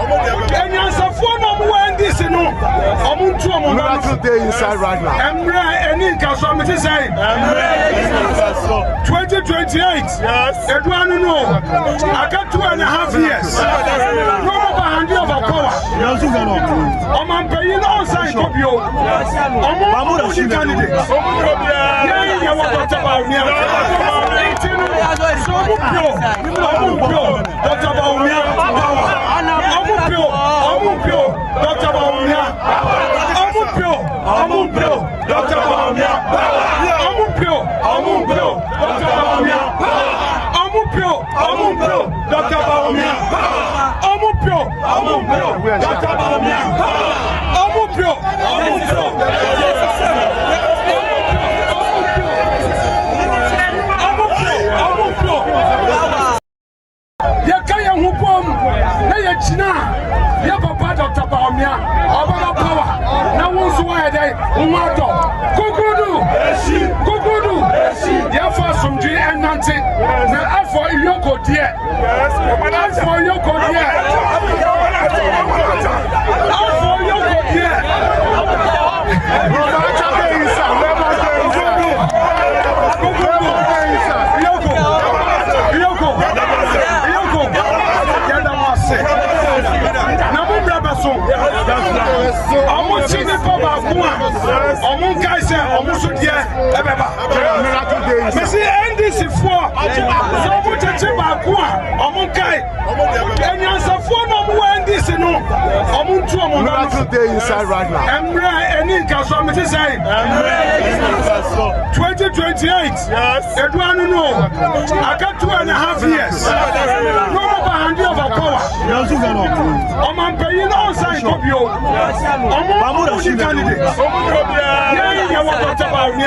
Any answer for no one this no. Today inside right now. Any council say 2028. Yes. Edwanu no. I got 2.5 years. No more hand over power. I'm paying all sign of you. I'm a candidate. Yeah, you want to about me. Today inside right now. Any council say 2028. Yes. Edwanu no. I got 2.5 years. No more hand over power. I'm paying all sign of you. I'm a candidate. Yeah, you want to about me.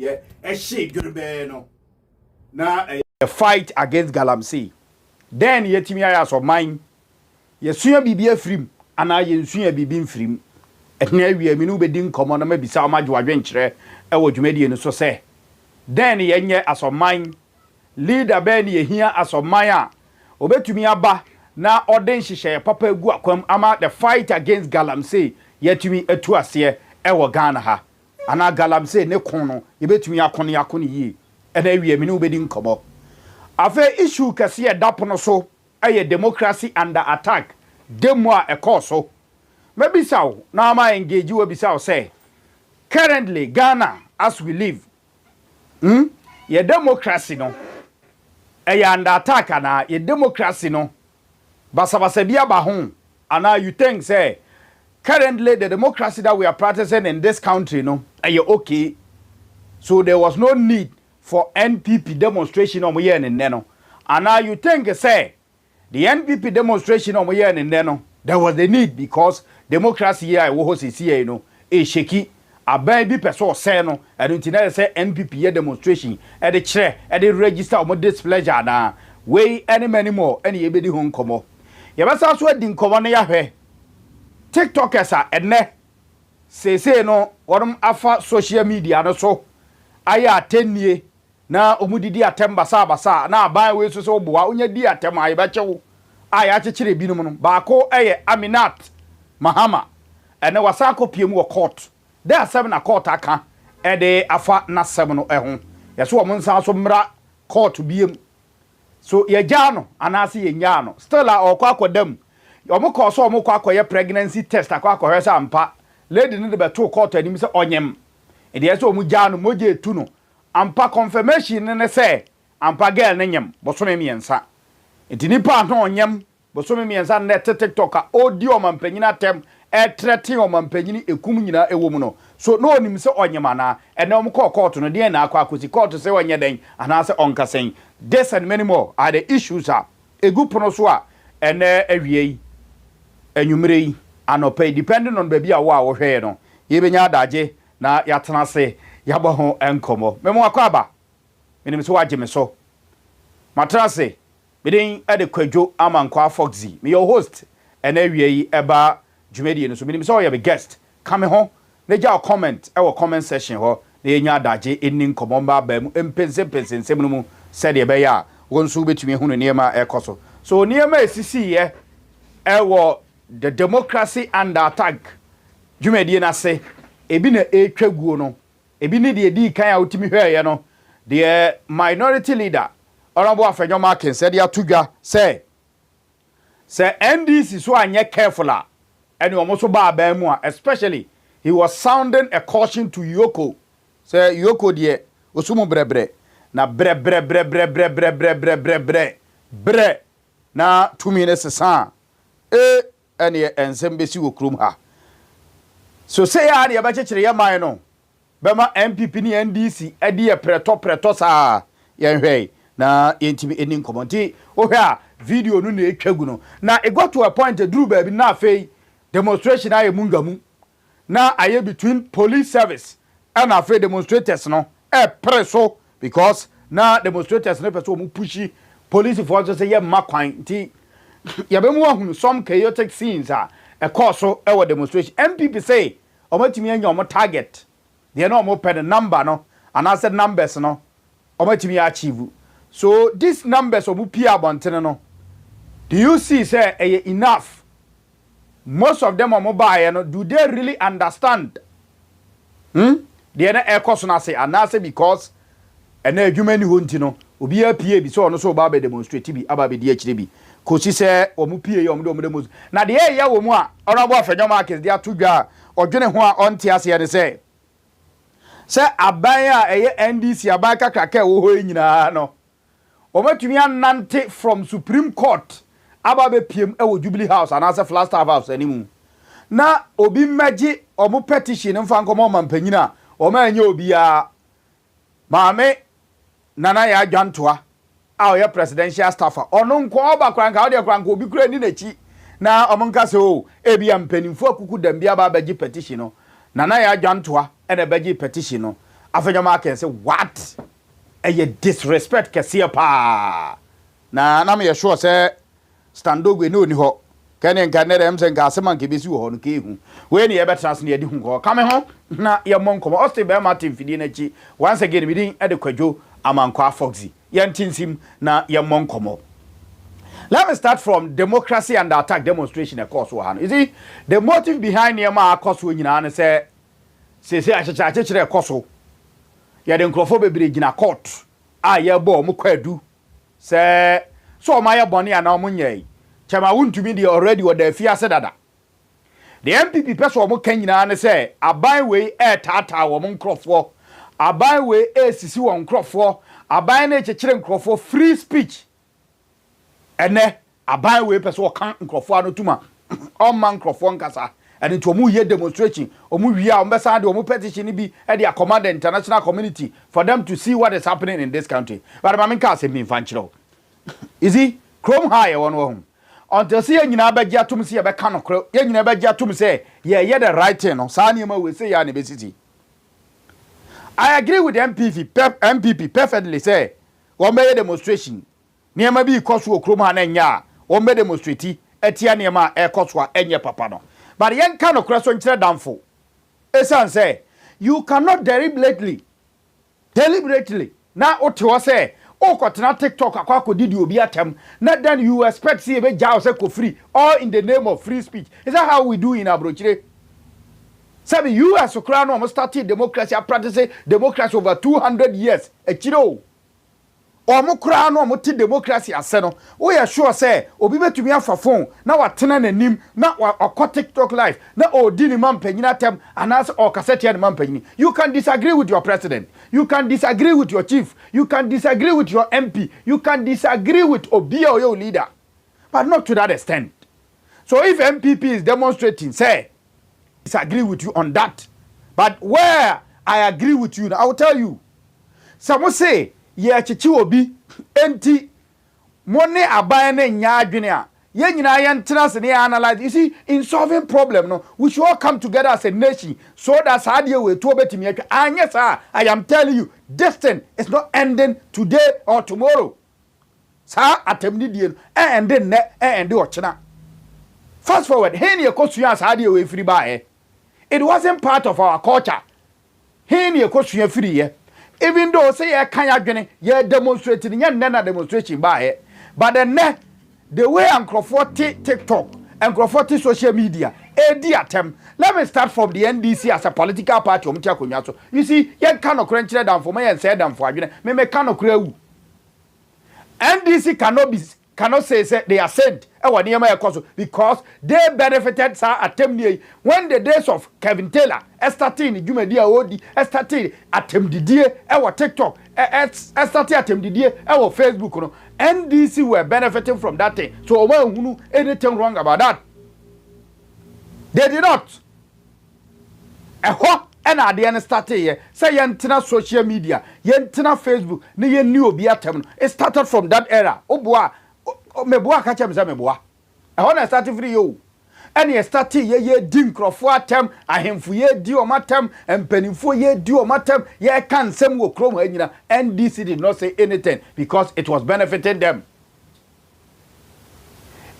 Yeah, a shade good no. Now a fight against Galamsey. Then yet me as of mine. Ye suya bibi afrim ana ye suya bibi mfrim. Etna wie me no bedin komo na mabisa amajo adwenkyere e wo dwumadi no so se. Then ye nye as of mine leader ben ye hia as of mine a obetumi aba na orden hihye papa egu akwam ama the fight against Galamsey yetumi atu ase e wo Ghana ha. Ana Galamsey ne kono yebetumi yakone yi ena wie me no bedi nkomo afa issue kase e dapono so eye democracy under attack demo a ekoso mebisaw na ma engage we bisaw say currently Ghana as we live ye democracy no eye under attack ana ye democracy no basabasa bia ba ho ana you think say currently the democracy that we are practicing in this country no okay, so there was no need for NPP demonstration on here and no. And now you think say the NPP demonstration on here and no, there was the need because democracy here was here, you know, a shaky a baby person say no, and until say NPP demonstration at the chair at the register of displeasure na way any many more any ebedi home come. You must also didn't come on here. TikTokers are say no wɔnom afa social media no so ayɛ atɛnnie na omudidi atem basa na aban we so so boa onya di atem aye bɛkyew aye akyekyere binom no baako ɛyɛ Aminat Mahama ene wasako piem wɔ court there 7 na court aka ɛde afa na 7 no ɛho yɛso wɔn nsa so mmra court biem so yɛgya no anase yɛnya no still a ɔkɔ akɔdam ɔmokɔ so ɔmokɔ akɔyɛ pregnancy test akɔ akɔhwɛ sɛ ampa lady no de bɛto court anim sɛ ɔnyem ɛde yɛso ɔmogya no mogye etu no ampa confirmation ne say ampa girl ne nyem bosome miensa enti nipa no onyem bosome miensa na TikTok a audio mampanyina tem trete o mampanyini ekum nyina ewo mu no so no onim se onyem ana ene om court no de na akwa akosi court se onye den ana se onkasen this and many more are the issues a egu pono so a ene awie yi anwumre yi anopa depending on baby a wo a wo hwe no yebenya adaje na yatena se yabo ho enkomo memo akwaba menim so wagye me so matrase bidin ade kwadwo amankwa Foxy me your host ena wie yi eba dwumedie no so menim so ye be guest come ho na ja comment e wo comment section ho na yenya adaje eni nkomo mba ba mu empense mu said ye be ya wonso betumi hu no niema ekoso so niema esisi ye e wo the democracy under attack dwumedie na se ebi na etwaguo no ebi ne de di kan a utimi hweye no the minority leader honorable Afenyo Markin said ya tudwa say NDC so anye careful a ene omoso ba ba mu a especially he was sounding a caution to Yoko say Yoko de osumu brebre na bre na 2 minutes sa ene ensem besi wo krum ha so say ya de ba chekire ya man no bema NPP ni NDC edi ye preto saa yenhwei na yentimi eni nkomonti ohwe a video no na etwagu no na it got to a point duru baabi na afei demonstration aye mungamu na aye between police service and afei demonstrators no preso because na demonstrators no person mu pushi police force say ye makwan nti ye be mu ahunu some chaotic scenes a course so e demonstration NPP say omatimi anya omo target they no more pen number no and I said numbers no omatimi achieve so these numbers obu pia abontene no do you see say enough most of them omo buy no do they really understand they na ekoso na say and I say because ena adwuma ni honti no obi apie bi so ono so ba be demonstrate bi aba be di akire bi kosi say omo pie ye omo de demonstrate na de ye wo mu a ono bo Afenyo Market de atodwa odwene ho a onte ase ye de say aban a eye NDC aban kakraka wo ho nyina no omatumi anante from Supreme Court aba be piem e wo Jubilee House and as a Flagstaff House animu na obi magi omo petition mfa nkomo mampanyina o ma anya obi a maame nana ya adwantoa a oye presidential staffer ono nko oba kranka o de kranka obi kura ni nachi na omonka se o ebi ampanimfo akuku dambia ba bagi petition no nana ya adwantoa and a begi petition no Afenyo Markin say what a disrespect kese pa na me sure say standogwe no ni ho kane nkanere emse nka asema nke besi wo ho no ke hu we ni e betrans na ye di hu ho kame ho na ye monkom oste be Martin fidie na chi once again we din e de kwadwo amankwa Foxy ye ntinsim na ye monkom. Let me start from democracy and attack demonstration of course one. You see the motive behind yema course we nyina na say se achechire koso ya de nkrofo bebre gina court a ye bo mo kwadu se so ma ye bone ya na mo nyai chama wuntumi de already wo da fia se dada the NPP person mo kan nyina ne se aban we tata wo mo nkrofo aban we sisi wo nkrofo aban na chechire nkrofo free speech ene aban we person wo kan nkrofo anotuma o man nkrofo nkasa and to omu ye demonstration omu wi a ombesa de omu petition bi e de command the international community for them to see what is happening in this country but ma menka se mi fanchiro is he chrome high won wo until see nyina ba gia tum se ye be ka no kro ye nyina ba gia tum se ye the right thing no sa niam we say ya ne besiti. I agree with the MPP perfectly say won be demonstration niam bi ikoso chrome ha na nya won be demonstrate etia niam a ekoso a enye papa no but yen kan okra so nkyere damfo esan say you cannot deliberately na otewo say o kotena TikTok akwa did you be atem na then you expect see be jaw say ko free all in the name of free speech. Is that how we do in Abrochire? Sabi you as Okra no started democracy, practicing democracy over 200 years. Echiro. Omo kra no mo ti democracy ase no. We are sure say obi betumi afa phone na watena nanim na akọ TikTok live na odi ni mampanyina tem anas o kasete ni mampanyini. You can disagree with your president. You can disagree with your chief. You can disagree with your MP. You can disagree with obi or your leader. But not to that extent. So if MPP is demonstrating, say disagree with you on that. But where I agree with you, I will tell you. Someone say, yeah, chichi obi, enti, money abaye ne nya adwene a, ye nyina ye ntena se ne analyze. You see, in solving problem, no, we should all come together as a nation so that sadie we to betimi atwa. And yes, I am telling you, this thing is not ending today or tomorrow. Sa atemni die, ende ne, ende ochena. Fast forward, hen ye kosuya sadie we free by. It wasn't part of our culture. Hen ye kosuya free ye. Even though say ye kan adwene ye demonstrating ye nena demonstration by. But the way Ankrofo TikTok and Ankrofo social media edi atem. Let me start from the NDC as a political party. You see, ye cannot crunch down for me and say them for adwene. Me cannot crew. NDC cannot say they are sent because they benefited when the days of Kevin Taylor started Jumedia Odi started our TikTok started our Facebook. NDC were benefiting from that thing. So when anything wrong about that, they did not. And at the end started here, say yentina social media, yentina Facebook, ne yen new obi atem. It started from that era. Oboa meboa ka chem za meboa. E ho na start free yo. And ye started ye di nkrofo atem, ahemfo ye di o matem, empanimfo ye di o matem, ye kan sem wo krom anyina. NDC did not say anything because it was benefiting them.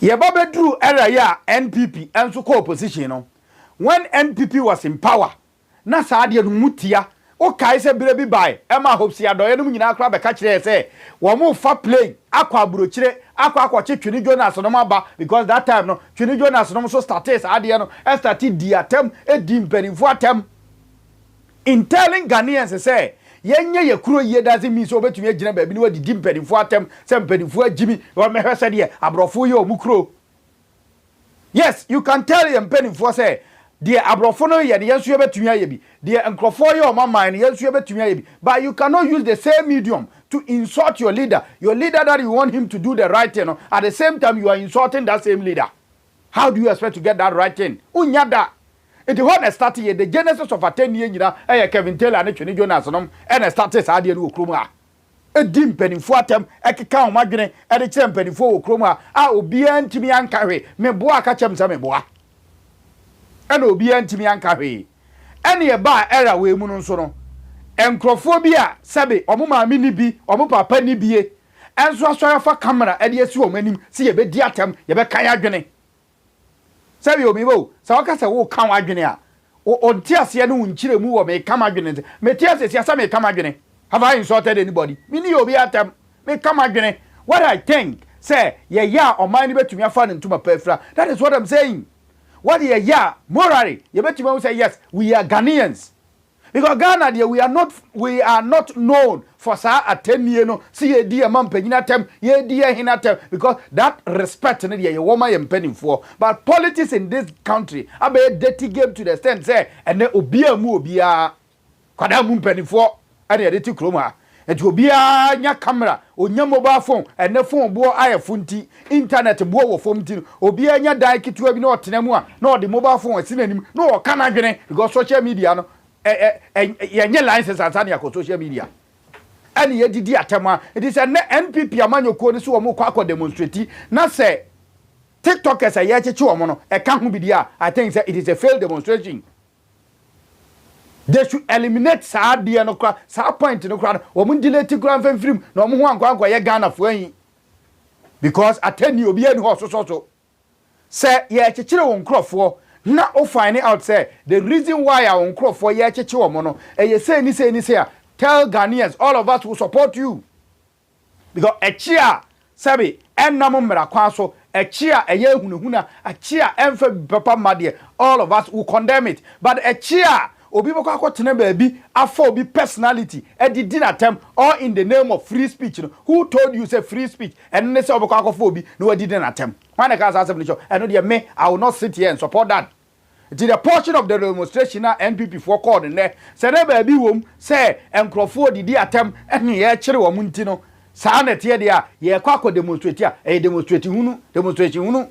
Ye babedru era ya NPP enso ko opposition no. When NPP was in power, na saade no mutia o kai se bire bi bai e ma hope si adoye no nyina akra be ka kire se wo mo fa play akwa burochire akwa Twini Jonas no maba because that time no Twini Jonas no so started saade no started di atem e di mpanimfo atem in telling Ghanaians say yenye ye kuro ye doesn't mean so betumi agina ba bi no di mpanimfo atem se mpanimfo agimi wo me hwese de abrofo ye omukuro. Yes, you can tell your mpanimfo say dear abrofono ye de yensu ye betumi ayebi dear enkrofo ye o mama ne yensu ye betumi ayebi, but you cannot use the same medium to insult your leader that you want him to do the right thing, at the same time you are insulting that same leader. How do you expect to get that right thing? Unyada it when started here, the genesis of a 10 year nyina Kevin Taylor and Twini Jonas no and started saade no okroma e dim penifo atem ekeka o madwene e de kire penifo okroma a obi antimi ankawe me boa ka chem sa me boa and obi antimi ankawe ene e ba era we mu no so no enkrofo bi a sebe omo maami ni bi omo papa ni bie enso aso fa camera e de esi o manim se ye be di atem ye be kan adwene sebe obi bo sa waka se wo kan adwene a o ntiase ne unkire mu wo me kan adwene me tiase sia sa me kan adwene. Have I insulted anybody? Me ni obi atem me come adwene. What I think say ya o man betumi afa into my pefra. That is what I'm saying. What ya morally you betumi say yes we are Ghanaians. Because Ghana we are not known for sa atemie no see ye di man panyina tem ye di hinatem because that respect ne ye woman ye mpenim for. But politics in this country abe dirty game to the extent say ene obi amu obi a kwada mu mpenim for and the edit chroma and to be a nya camera or nya mobile phone and the phone bo aye funti internet bo wo phone tin obi anya dai kitu abi no tenemu a no the mobile phone sinanim no kan adwene because social media no nya license ansani akọ social media and ye didi atema it is an NPP amanyoko ni so wo kwa demonstrate na say TikTokers aye cheche wo no e ka ho bidia I think say it is a failed demonstration. They should eliminate saade no kra sa point no kra wo mun delete kra mfimfim na wo ho ankwa ye Ghana fo ayi because atani obi ani ho so say ye chechire wo nkrofo na o find out say the reason why our for ye cheche omo no e say ni say tell Ghanaians all of us will support you because echia sabi enam mmara kwa so echia eye hunahuna echia emfa papa made all of us will condemn it but echia obi boko akotene baabi afọ obi personality edidi na tem all in the name of free speech no who told you say free speech and ne say oboko akofo obi no edidi na tem why na ka say no show and no me I will not sit here and support that. It is a portion of the demonstration na NPP for called in there say na baabi wom say enkrofo didi atem ene ye kire wo munti no saa na tie dia ye kwa demonstrate a e demonstration hunu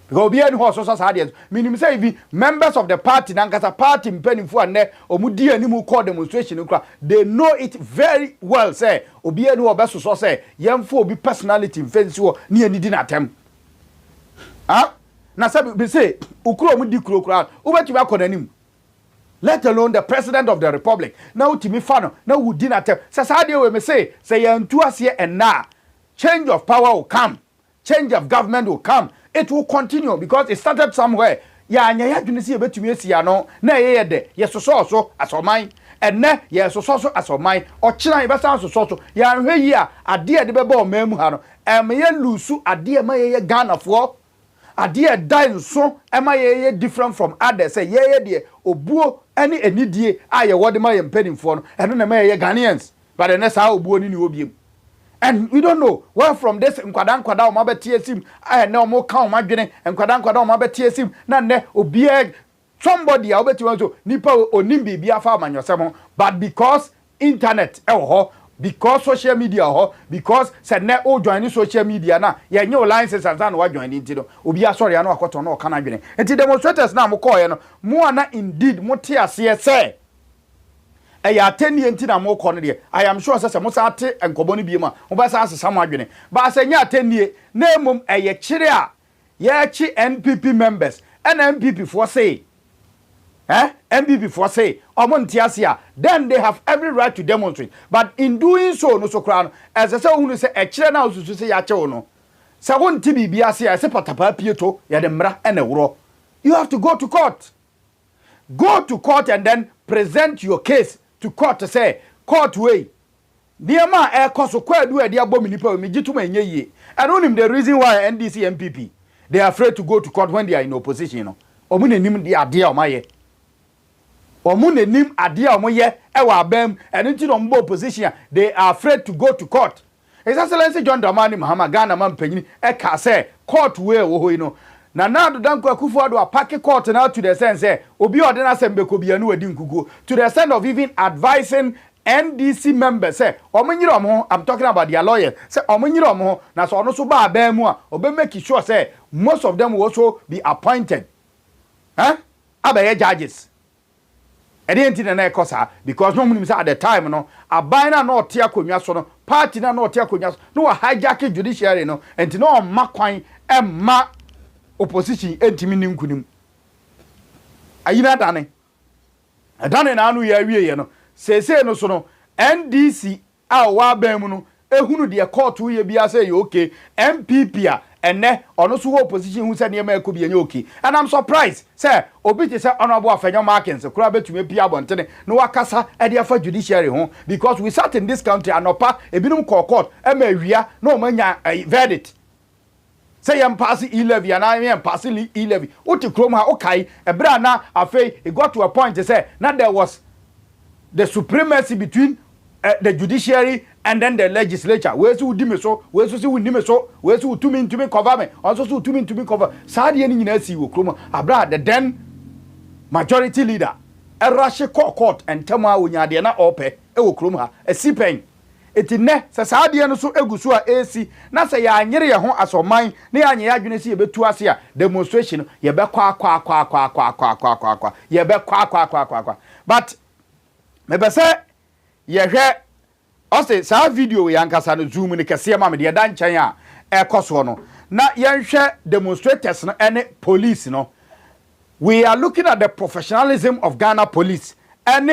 because be any horse society meaning say if members of the party nankasa party mpanimfo ane omudi animu call demonstration nkra they know it very well say obi any obeso so say yemfo obi personality mfensi wo ne anidi na tem na say be say ukuro omudi kuro ubetumi akonanim let alone the president of the republic na utimi fano na wudi na tem say we me say yantu ase and na change of power will come, change of government will come. It will continue because it started somewhere. Ya anya ya dwene se betumi asia no na ye de ye so asoman enne ye so asoman o kira ye besa so ya hwe yi a ade de beba o mamu ha no ye lusu ade ma ye Ghana fo ade dai nso ma ye different from others say ye de obuo ene enidie a ye wode ma ye mpanimfo no eno na ma ye Ghanaians but enne sa obuo ni obiem. And we don't know where from this nkwada o mabeti esim na omo ka o madwene nkwada o mabeti esim na ne obie somebody a obeti wan so nipa onim bibia afa amanyosem but because internet because social media because said ne o join social media na ye nye license and na wa join nti no obi asori ya na akoto na o kana dwene nti demonstrators na mo call ye no mo na indeed mo te ase say ya 10 years na mo ko no de I am sure say mo sa ate enkobo no bi ma mo ba sa asesa mo adwene ba asanya 10 years na emum eye kire a ye chi NPP members and NPP for say NPP for say omontiasia then they have every right to demonstrate but in doing so no so kra no as say hunu say e kire na osusu say ya che no say wonti bibia say say patapa pieto ya de mra ene woro you have to go to court and then present your case to court to say court way dear ma e koso kwadu e dia bomi nipa mi gituma enye yie and onim the reason why NDC MPP they are afraid to go to court when they are in opposition no omunenim dia ade a omaye omunenim ade a omoye e wa abam and nti no mbo opposition they are afraid to go to court. His Excellency John Dramani Mahama Ghana man panyini e ka say court way wo ho no na do danko Akufo-Addo apake court now to the sense say obi ordinary assembly ko bia no wadi nkugo to the extent of even advising NDC members say omunyire omo I'm talking about their lawyers say omunyire omo na so ono so ba aban mu a obe make sure say most of them will also be appointed abaye judges enti na ekosa because no munim say at the time no aban na no tie akonwa so no party na no tie akonwa so no hijack judiciary no enti no makwan emma opposition entimi ninkunim ayina dane na anu ya wie ye no sese no so no NDC a wa ban mu no ehunu de court ye bia say okay MPP a ene ono so opposition hu say ne ma ekobi enye okay and I'm surprised say obi ti say honorable Afenyo Markins kura betumi pia abontene no wakasa e de afa judiciary ho because we sat in this country anopa ebinum court e ma wia no manya verdict say yam pass E-levy and I am pass E-levy. Uti kroma okay. Ebra na afei it got to a point to say now there was the supremacy between the judiciary and then the legislature. Where's who dime so? Where's who we nime so? Where's who to me cover me? Also who to me cover. Sadi any nyina si wo kroma. Abra the then majority leader. Erashe court and tema wonya de na ope e wo kroma. E sipen. Eti ne se saade no so egusu a AC na se ya anyere ye ho asoman na ya anye ya dwene se ye betu ase a demonstration ye be kwa ye be kwa but me be se ye hwe o se sa video ya nkasa no zoom ni kese ma me de da nchan a ekoso no na ye hwe demonstrators no ene police no we are looking at the professionalism of Ghana police and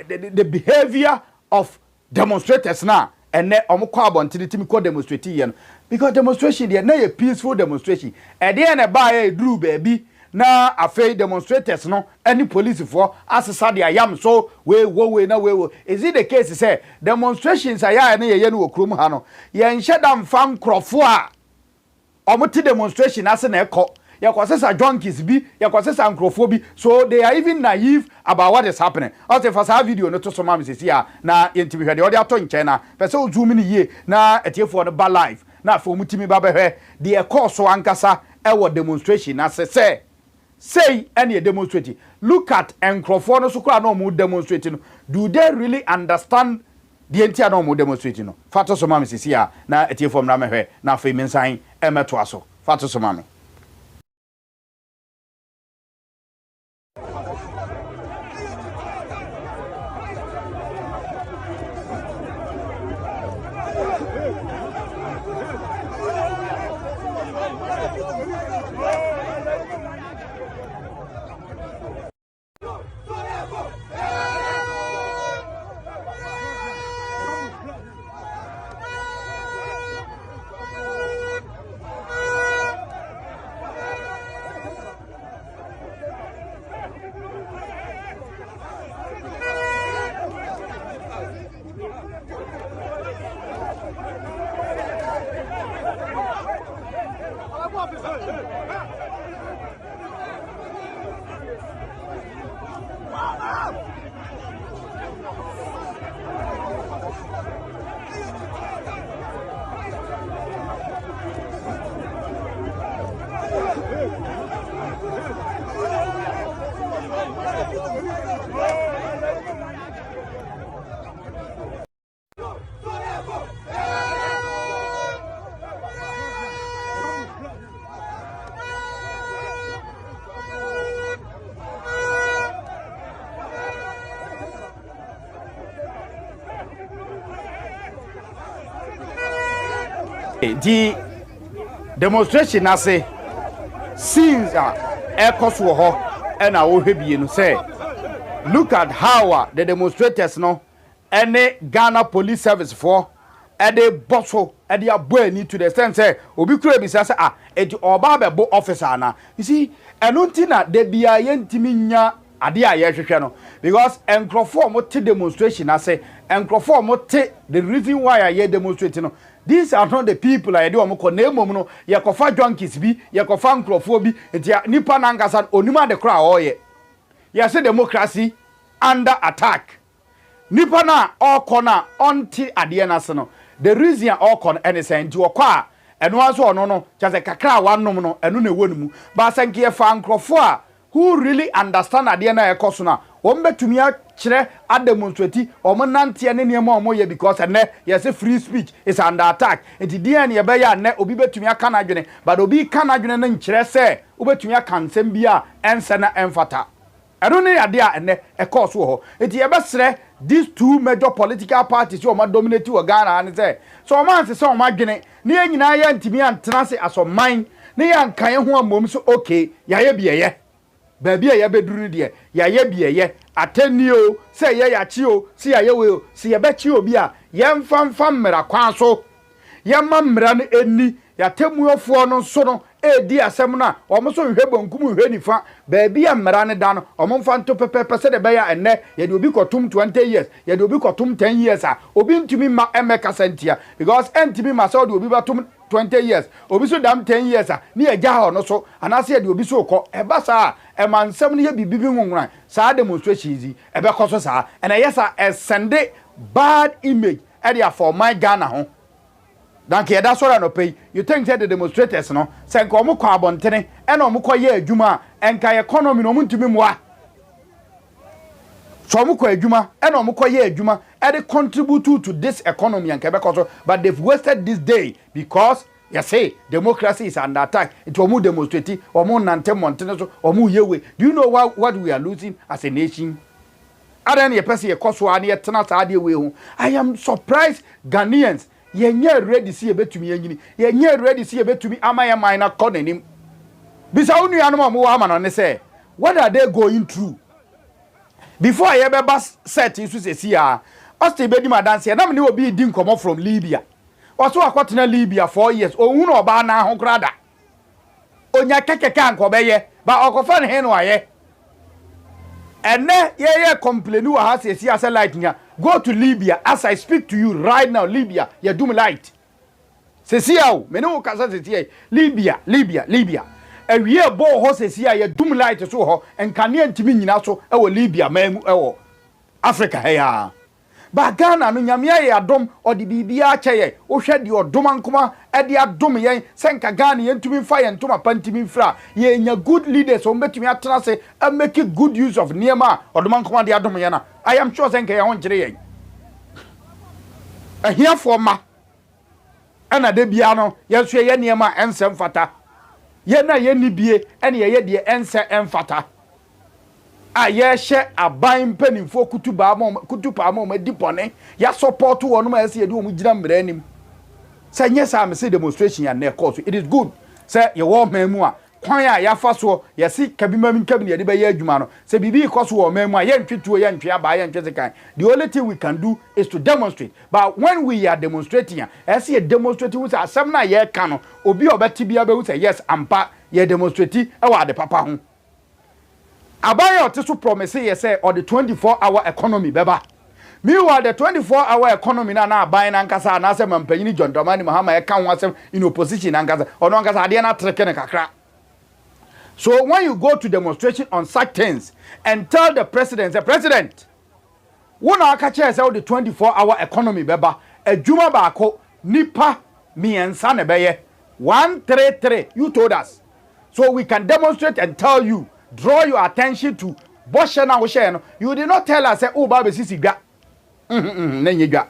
the behavior of demonstrators now and omukwa abontini timi ko demonstrate yen because demonstration dey na a peaceful demonstration e dey na ba e duru baby na afei demonstrators no any police for asesa de ayam so we is it the case say demonstrations aya na ye no okrom ha no ye nhye da mfa nkrofo a omote demonstration ase na ekọ yakwasesa junkies bi yakwasesa nkrofo bi so they are even naive about what is happening also for sa video no to so mam sesi a na yentibi hwede odi ato nche na pese o zoom ni ye na etiefo no ba live na afo mutimi ba behwe de ekọ so ankasa ewo demonstration ase say any demonstrating look at nkrofo no so kra na omo demonstrating no do they really understand the entire no omo demonstrating no fato so mam sesi a na etiefo na mehwe na afo mensan emeto aso fato so mam the demonstration I say scenes are echoes wo ho and I will be no say look at how the demonstrators no any Ghana police service for and they bosso and they are born to the sense say obi kura bi say eti oba bebo officer na you see enuntina de bia yentimi nya ade a ye hwehwe no because enkrofo mo te demonstration ase enkrofo mo te the reason why I demonstrating no these are not the people I do amko na emom no yekofa junkies bi yekofa nkrofo bi enti nipa na ngasa onima de kra oye ya say democracy under attack nipa na okona onti ade na se no the reason okon anything nti okwa eno aso ono no chase kakra wanom no eno na ewonu ba sanke ye fa nkrofo a who really understand ade na ekoso na wombetumi a kire a demonstrate omonante ne niam omoye because ene yes free speech is under attack enti dia ne be ya ne obi betumi aka na dwene but obi ka na dwene na nkire se obetumi aka nsem bia ense na emfata eno ne ade a ene ekoso ho enti ye besre these two major political parties who are dominating Ghana and say so man say so ma dwene ne nyina ya ntimi antena se asoman ne ya nkan ho amom so okay ya ye bieye baby ya beduru de ya ye bieye ateni o say ye ya chi o si ya ye we o si ye be chi obi a ye mfamfam mra kwan so ye mamra no eni ya temuofo no so no edi asem na omo so hwe bonkum hwe nifa baby amra ne da no omo mfa nto pepepe se de be ya enne ye de obi kotum 20 years ye de obi kotum 10 years a obi ntumi ma emeka sentia because ntumi ma so de obi batum 20 years obi so dam 10 years a ne agya ho no so anase de obi so ko eba sa e mansem ne ye bibibi nwonwan sa demonstration zi e be koso sa and yes a send bad image e dia for my Ghana ho danke ya da so no pay you think say the demonstrators no say ko mo kwa abontene e na mo koye adwuma enka economy no mo ntumi moa so mo kwa adwuma e na mo koye adwuma e dey contribute to this economy and Quebec, but they've wasted this day because you say democracy is under attack. It will move demonstrating or more nante mountains or move yewe. Do you know what we are losing as a nation? I don't know person I am surprised Ghanaians ye ready see a bit to me ye ready see a bit to me am I minor calling him bisa unu anoma mo ama no say what are they going through before I ever bus set isu se sia oste be di madanse na me obi di nkomo from Libya waso akwatena Libya 4 years ohun oba na ho krada onya kekeke anko beye But okofan he no aye. Ene ye complain wa ha se si ase light nya. Go to Libya as I speak to you right now. Libya, ye doom light. Se si awo, me no kasa se si Libya. Ewie bo ho se si ye doom light so ho enkane antimi nyina so e wo Libya mamu e wo Africa he ya. Ba Ghana no nyame ye adom odi bibia kyeye wo hwe de odom ankoma e de adom yen senka Ghana ye ntumi fa ye ntoma pantimi fra ye nya good leaders o betumi atena se make good use of niema odom ankoma de adom ye na I am sure senka ye won kire yen ahia fo ma ana de bia no ye so ye niema ensem fata ye na ye nibie ene ye de ense emfata aye she aban panimfo kutuba mo madipone ya support wonu ma ese ye de omu gina mra anim say yes am say demonstration ya na course it is good say ye wo mamu a kwan a ya fa so ye si kabimam kabine ye de be ye adwuma no say bibi ikoso wo mamu a ye ntwetuo ye ntwe aba ye ntwe sekan the only thing we can do is to demonstrate but when we are demonstrating as ye demonstrating we say asem na ye ka no obi obeti bia be we say yes ampa ye demonstrate e wa de papa ho Abayo otiso promise ye say or the 24-hour economy beba. Meanwhile the 24-hour economy na aban na nkasa na asem mampanyini John Dramani Mahama e kan wasem in opposition na nkasa ono nkasa ade na treke ne kakra. So when you go to demonstration on such things and tell the president, say president, wona aka che say the 24-hour economy beba, adwuma baako nipa miensa ne beye 133 you told us. So we can demonstrate and tell you draw your attention to Boshe na wo share no you did not tell us say oh ba be sisi gwa na nye gwa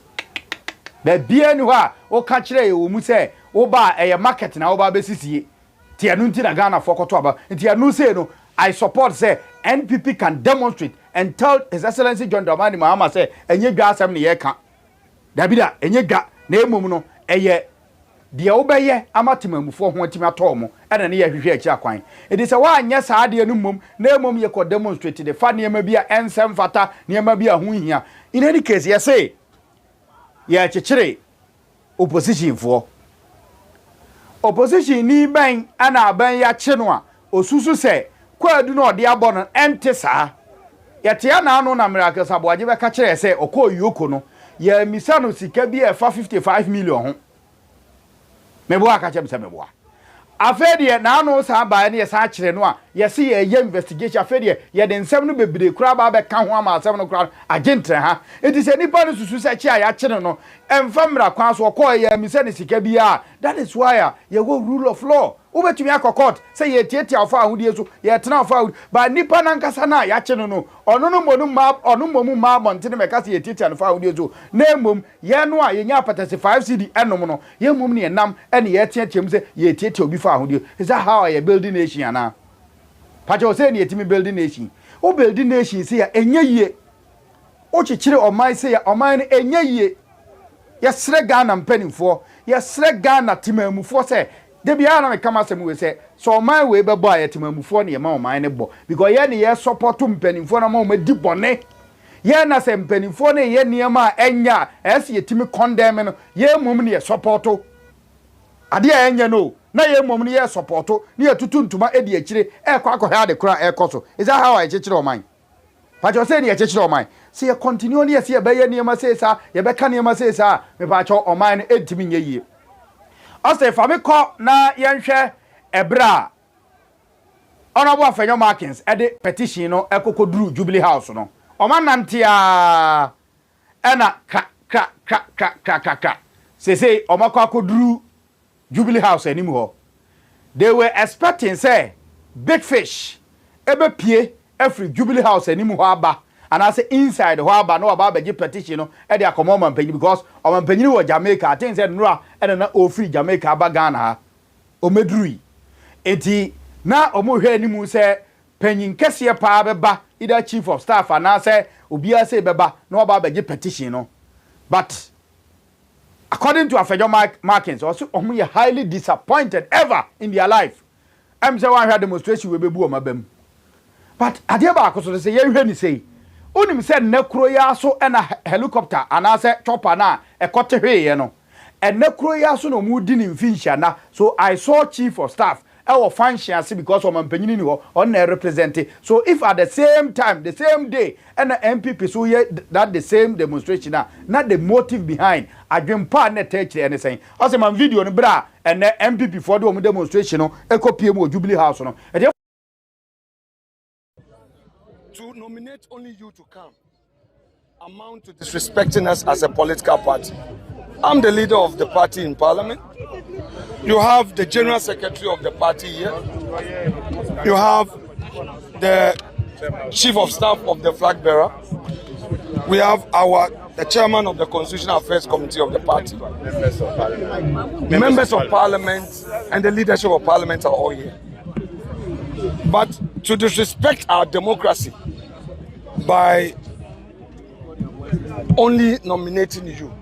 be bia ni ho a o ka kire e wo mu say wo ba e market na wo ba be sisi ti anu nti na Ghana for koto aba nti anu say no I support say NPP can demonstrate and tell His Excellency John Dramani Mahama say enye gwa asem ne ye ka dabida enye gwa na emom no eye de obeye amatemamufo ho atimi atomo ena ne ye hwehwe akira kwan it is a wa anya saade anu mom na emom ye ko demonstrate de fa niema bia ensem fata niema bia ho hia in any case ye say ye chekire opposition ni ban ana ban ya che no a osusu se kwadu no de abo no ente saa ye te ana anu na miracle saboaje be ka kire se okọ yoko no ye misa no sika bia fa 55 million ho mebo aka chem se mebo afedie na anu sa ba ne ye sa kire no a ye se ye investigation afedie ye de nsem no bebire kura ba be ka ho ama asem no kura agentre ha enti se nipa no susu se chi a ya kire no emfa mra kwan so ko ye misa ne sika bia that is why ye go rule of law ubetumi akokot say ye tietia ofa ahudie so ye tena ofa ahudie ba nipa na nkasa na ya kye no ono no monu ma ono momu ma bontene meka say ye tietia no fa ahudie so na emom ye no a ye nya patase 5 cd enom no ye mom ne enam ene ye tietia mu say ye tietia obi fa ahudie is that how ye building nation ana pacho say ne yetimi building nation o building nation say ya enye yie o chichire oman say ya oman enye yie ye sre Ghana mpanimfo ye sre Ghana timamufo say Debia na me kama se mu se so man we be boy atimamufo ne ma o man ne bo because ye ne ye support mpanimfo na ma o ma di bone ye na se mpanimfo ne ye niema enya ese ye timi condemn no ye mum ne ye support ade a enya no na ye mum ne ye support ne ye tutuntuma edi akire e kwa akọ ha de kura e koso is that how I chechire o man pa jo se ne ye chechire o man se ye continue ne ye se ye be ye niema se sa ye be ka niema se sa me pa cho o man ne edimi nye yie Ose famiko na yenhwe ebra Honorable Afenyo Markins ede petition no ekokoduru Jubilee House no omanantia ena ka say omako akoduru Jubilee House animu ho they were expecting say big fish ebe pie every Jubilee House animu ho aba and I say inside the aba no aba be petition no e dey akomo man panyi because o man panyi wo Jamaica I think said no e na o free Jamaica aba Ghana o medrui enti na o mo hwe animu say panyin kese pa beba either chief of staff and I say obi a say beba no aba be petition no but according to Afenyo Markins also omo ye highly disappointed ever in their life am say one hwe demonstration we bebu o mabam but ade ba akoso say ye hwe ni say Unim said nekro ya so ena helicopter anase chopper na ekote hweye no. And nekro ya so no mu di ni mfinhia na. So I saw chief of staff our function because of mampanyini ho on represent. So if at the same time, the same day, and the MPP so yeah, that the same demonstration not the motive behind adwempa na take anything. As a man video no bra and the MPP for the demonstration no e copy mo Jubilee House no. To nominate only you to come amount to disrespecting us as a political party. I'm the leader of the party in parliament. You have the general secretary of the party here. You have the chief of staff of the flag bearer. We have the chairman of the Constitutional Affairs Committee of the party. Members of parliament and the leadership of parliament are all here. But to disrespect our democracy by only nominating you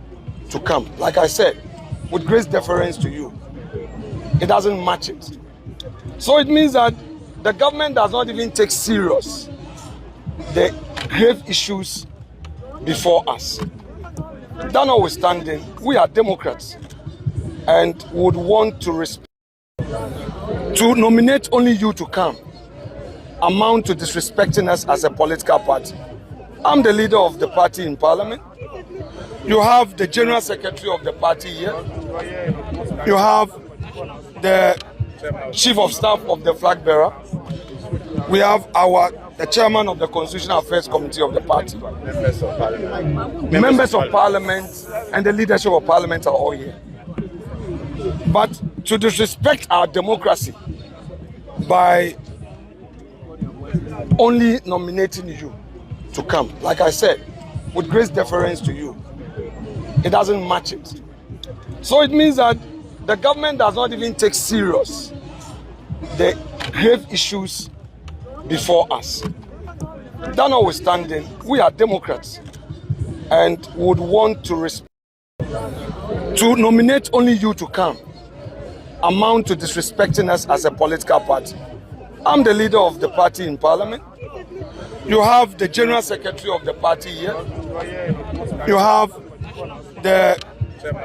to come, like I said, with great deference to you, it doesn't match it. So it means that the government does not even take serious the grave issues before us. That notwithstanding, we are Democrats and would want to respect. To nominate only you to come amount to disrespecting us as a political party. I'm the leader of the party in parliament. You have the general secretary of the party here. You have the chief of staff of the flag bearer. We have the chairman of the Constitutional Affairs Committee of the party. Members of parliament and the leadership of parliament are all here. But to disrespect our democracy by only nominating you to come, like I said, with great deference to you, it doesn't match it. So it means that the government does not even take serious the grave issues before us. That notwithstanding, we are Democrats and would want to respect. To nominate only you to come amount to disrespecting us as a political party. I'm the leader of the party in parliament. You have the general secretary of the party here. You have the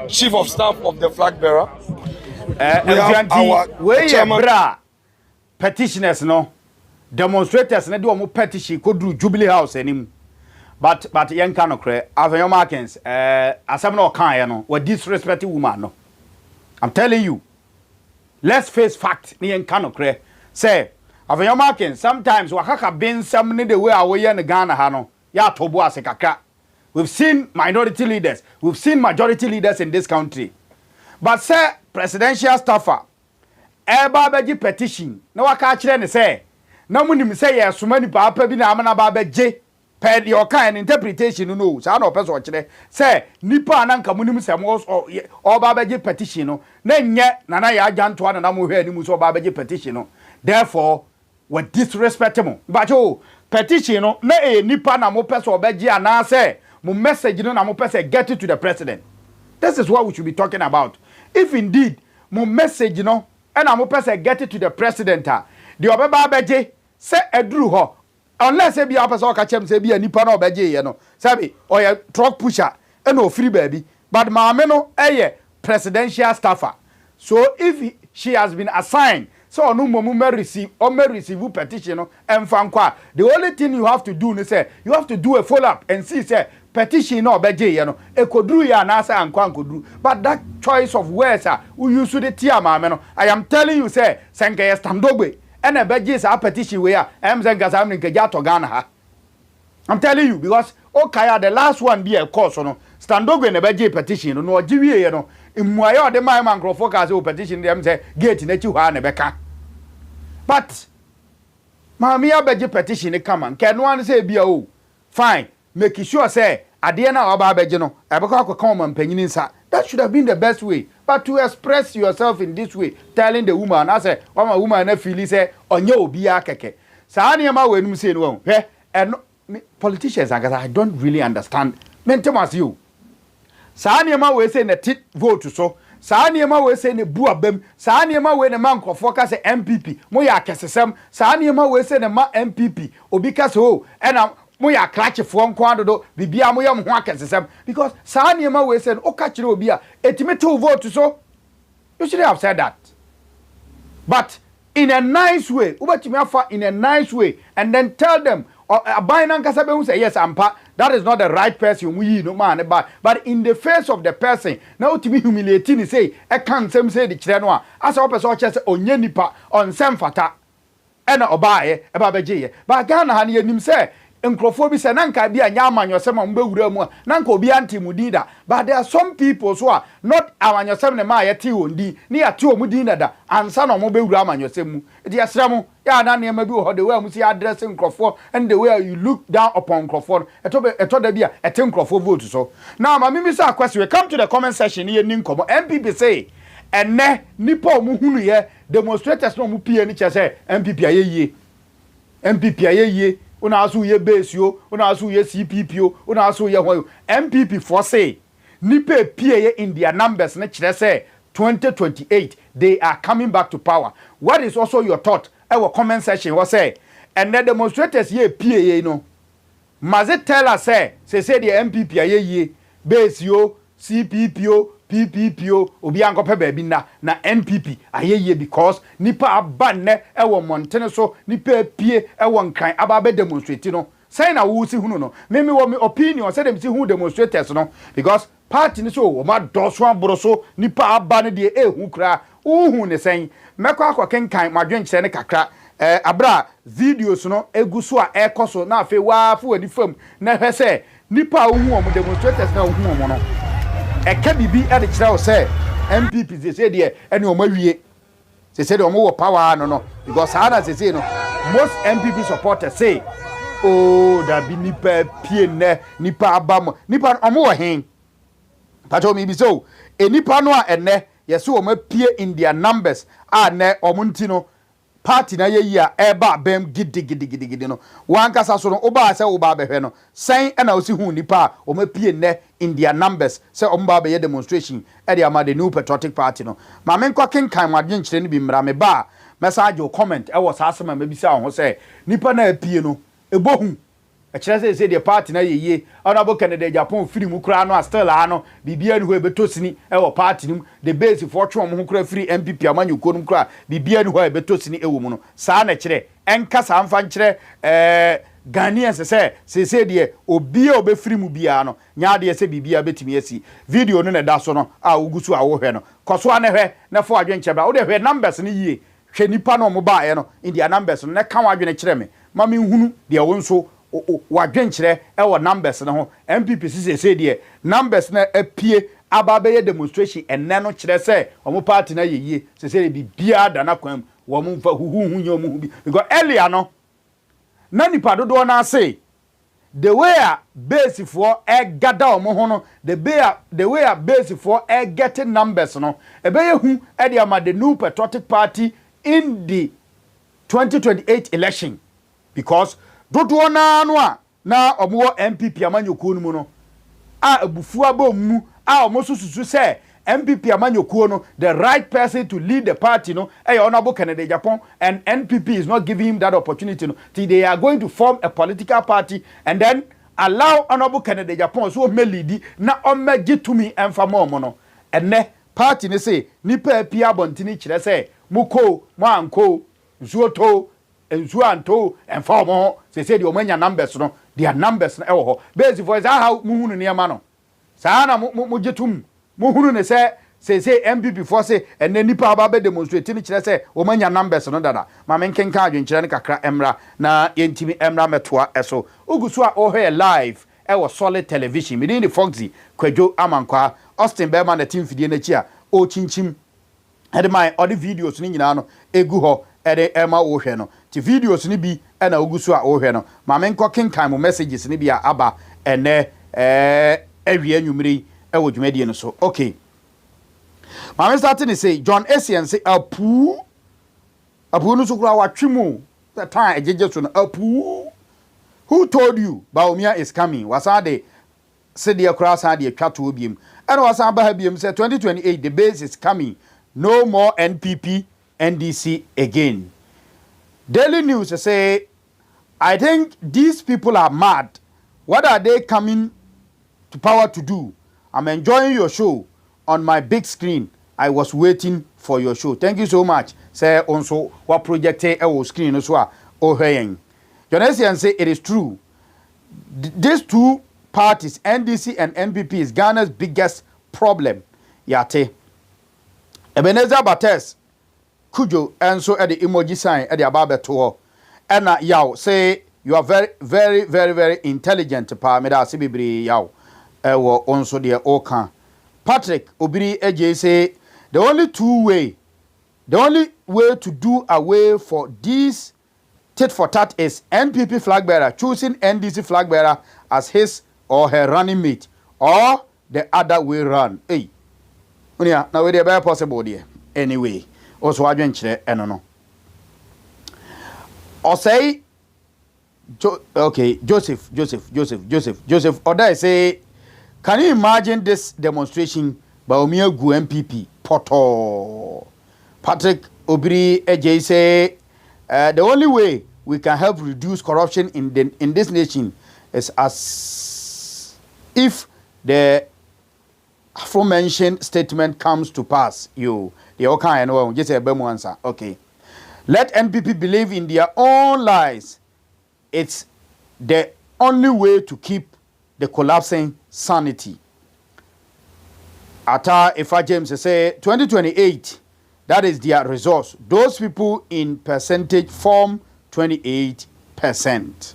chief of staff of the flag bearer. We have the chairman. Petitioners no, demonstrators no do petition could do Jubilee House anymore. But young can cry. Avenue Markins, as I'm not kind, no, what disrespecting woman no. I'm telling you, let's face fact. Young can cry. Say, Avenue Markins, sometimes wakaka been some the way away in the Ghana hano. Ya tobo asekaka. We've seen minority leaders, we've seen majority leaders in this country. But say presidential staffer, eba beji petition. Na waka chire ne say, na munim say ya sumani papa bi na amana ba beje. Per your kind interpretation no sa na opeso chire say nipa na nka munim se mo o ba beje petition no na nye na ya agyanto na mo hwe animu so ba beje petition no. Therefore, we disrespect mo. But petition no na nipa na mo peso beje ana say mo message no na mo pese get it to the president. This is what we should be talking about. If indeed mo message no and na mo pese get it to the president, the obeba beje say edru ho. Unless e be a person ka chem say be nipa na obeje ye no. Sabi or truck pusher and no free baby. But maame no presidential staffer. So if she has been assigned, so no may receive petition no and fankwa. The only thing you have to do is say you have to do a follow up and see say petition no obeje ye no. E kodru ya na say ankwa kodru. But that choice of words we use the tia maame no. I am telling you say senke ye standogbe. And a badges are petition where I'm telling you because okay, the last one be a course no stand over in a badge petition no give you no in my the my man focus petition them say gate in you have Nebeka. But Mamia badge petition come and can one say be oh fine make sure say at the end of our badge no I come and penny inside. That should have been the best way. But to express yourself in this way, telling the woman, I say, oh my woman, I feel say, on your be a keke. Sani ma when you say no, and politicians, I don't really understand. Mentemas you. Sani ma we say the tit vote so. Sani ma we say the bua bem. Sani ma we the man ko focus MPP. Moya kesesem. Sani ma we say the ma MPP. Obika so and moya clutch for nkwando do bibia moya mo akesesem because sa niema we say o ka kire obi a etime to vote so you should have said that. But in a nice way. In a nice way, and then tell them, who say yes, that is not the right person. We no man, but in the face of the person, now to be humiliating, say, I can't say the chrenwa. As a person just on yenipa on sem fata, and obaye, ebabeje. But Ghana had him say, Encrophobi say, Nanka be a yaman yourself on Bewremo, Nanko be anti mudida. But there are some people who are not our yourself and my tea near two mudina, and son of Mobile Raman yourself. Dear Samu, ya na near maybe how the way we see addressing Crawford and the way you look down upon Crawford. I told the beer a 10 Crawford vote. So now, my Mimisa question, we come to the comment section here in Ninko. MPP say, and ne Nipo Muhunu ye demonstrators no Mupi and each say MPP ye. MPP ye. Una asu ye base yo, una asu ye CPP yo, una asu ye hoyo. MPP for say, nipe PA in their numbers, let's say 2028, they are coming back to power. What is also your thought? Our comment section was say, and the demonstrators ye PA you know. Must it tell us say the MPP ye base yo, CPP yo, PPPO obi ankope baby na NPP ayeye because nipa abanne ewo montene so nipa pie ewo nkan ababe demonstrate no say na wo si hunu no me wo me opinion say dem si hu demonstrators no because party ni so wo ma doso aboro so nipa aba ne de ehu kra uhu ne sen mekọ akokenkan madwen kire ne kakra abra videos no eguso a ekoso na afi wa fu ani fam na hwese nipa uhu o demonstrators na uhu o no eka bibi e de kire o say MPP say de ene o mawie say de o mo power no because ana say no most MPP supporters say oh da bi nipa pie ne nipa abam nipa o mo hen pato mi bi so nipa no a ene yeso o ma pie in their numbers ne o munti no party na ye a eba bem gidi no wan kasa so no oba se oba behwe no sen na osi hu nipa o ma pie ne in their numbers se o mba be ye demonstration e de ama the new patriotic party no ma men kwa kenkan wadwen kire ne bi mra me ba message comment e wo sa asema ma bi sa ho se nipa na pie no ebohu e kire se the party na ye honorable candidate Japan free mu kura no still ano bibia ni ho ebetosini e wo party nim the base for twom ho kura free MPP amanyuko no kura bibia ni ho ebetosini e wo mu no sa na kire enka sa amfa nkire Ghanaians say de obia obefiri mu bia no nya de se bibia betimi asi video no na da so no a ugusu a wo hwe no koso a na hwe na fo adwen bra wo de hwe numbers ni yie hwe nipa no mo ba ye no in their numbers no na kan wadwen kire me ma me hunu de wo nso wadwen kire e wo numbers no ho MPP say de numbers na apie ababe demonstration enne no kire say omo party na yeye say bibia da na kwam wo mo mfa huhu nyomu bi because earlier no na nipa dodo na say the way a base for gather omo ho no the way a base for getting numbers no ebeye hu e de ama the new patriotic party in the 2028 election because dodo na no a na omo MPP amanyoko nu no a abufu abom a omo sususu say MPP amanyoko no the right person to lead the party no honorable candidate Japan and NPP is not giving him that opportunity no till they are going to form a political party and then allow honorable candidate Japan so me lead na omeji tumi emfama omo no enne party ne say nipa pia bontini kire say muko manko zuoto enzuanto emfama say the omanya numbers no their numbers na ewo ho base for is how muhunu ne ma no saa na mujetum muhunu ne say MPP for say and then nipa aba be demonstrate ni kire say o manya numbers no dada ma men kenka adwen kire ne kakra emra na yentimi emra metoa eso ugusu a o here live e wo solid television me ni Foxy Kwadwo Amankwa Austin Berman na team fidie na chi a o chinchim ede my all the videos ni nyina no egu ho ede ema wo hwe no ti videos ni bi e na ugusu a o hwe no ma men kenkan mo messages ni bi a aba ene awie anwumre e wo dwumadie no so okay Mama starting to say John Essien say apu no so kura watwemu the time ejeje so no apu who told you Baumia is coming wasade say the kura sa de atwa to obiem and wasa ba ha biem say 2028 the base is coming no more NPP NDC again. Daily News say I think these people are mad. What are they coming to power to do? I'm enjoying your show on my big screen I was waiting for your show. Thank you so much. Say also what project screen as well. Oh hey. Jonathan say it is true. These two parties, NDC and NPP, is Ghana's biggest problem. Yate. Ebenezer Bates, Kujo, and so at the emoji sign at the Ababe tour. And yaw say you are very, very, very, very intelligent. Pa meda sibibri yaw. Ewo onso de oka. Patrick Obiri AJ say the only way to do away for this tit for tat is NPP flag bearer choosing NDC flag bearer as his or her running mate, or the other way round. Hey, now we dey very possible there. Anyway, also I join chile no. Or say, okay, Joseph. Or I say, can you imagine this demonstration by Omia Gu MPP? Poto. Patrick Obiri AJ say, the only way we can help reduce corruption in this nation is as if the aforementioned statement comes to pass. The okay, no, just a bemo answer. Okay. Let NPP believe in their own lies. It's the only way to keep the collapsing sanity. Ata Ifa James say 2028, that is their resource. Those people in percentage form 28%.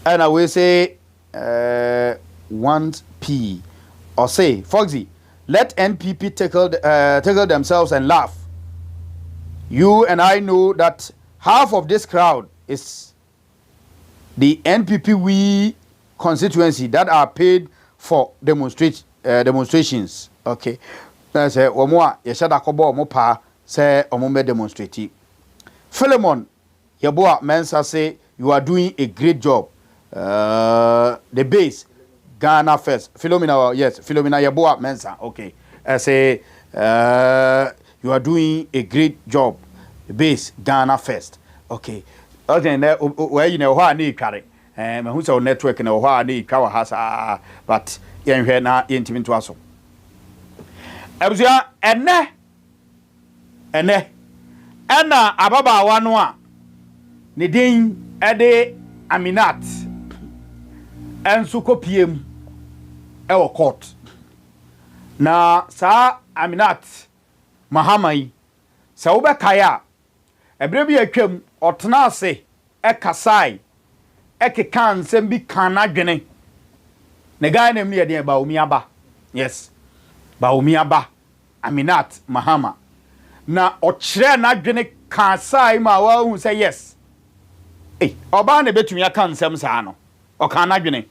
And I will say 1p or say Foxy, let NPP tackle themselves and laugh. You and I know that half of this crowd is the NPP we constituency that are paid for demonstrations. Okay. That's a omo yeshada kobo omo pa say omo me demonstrate. Philemon Yeboa Mensa say you are doing a great job. The base Ghana first. Philomena, yes, Philomena Yeboa Mensa. Okay. I say you are doing a great job. The base Ghana first. Okay. Okay, where you know why need carry. Who's our network and why need cover has but yen here na intimate to us. Abuzia ene ena ababa wanwa ne din ede Aminat ensu kopiem ewo court na sa Aminat Mahamai sa wo bekaya ebre bi atwam otena ase ekasai ekeka nsem bi kan adwene ne guy nem ne de ba omiaba. Yes, Baomiaba Aminat Mahama na ochire na dwene kan sai ma wa hu say yes oba na betumi aka nsem saa no o kan na dwene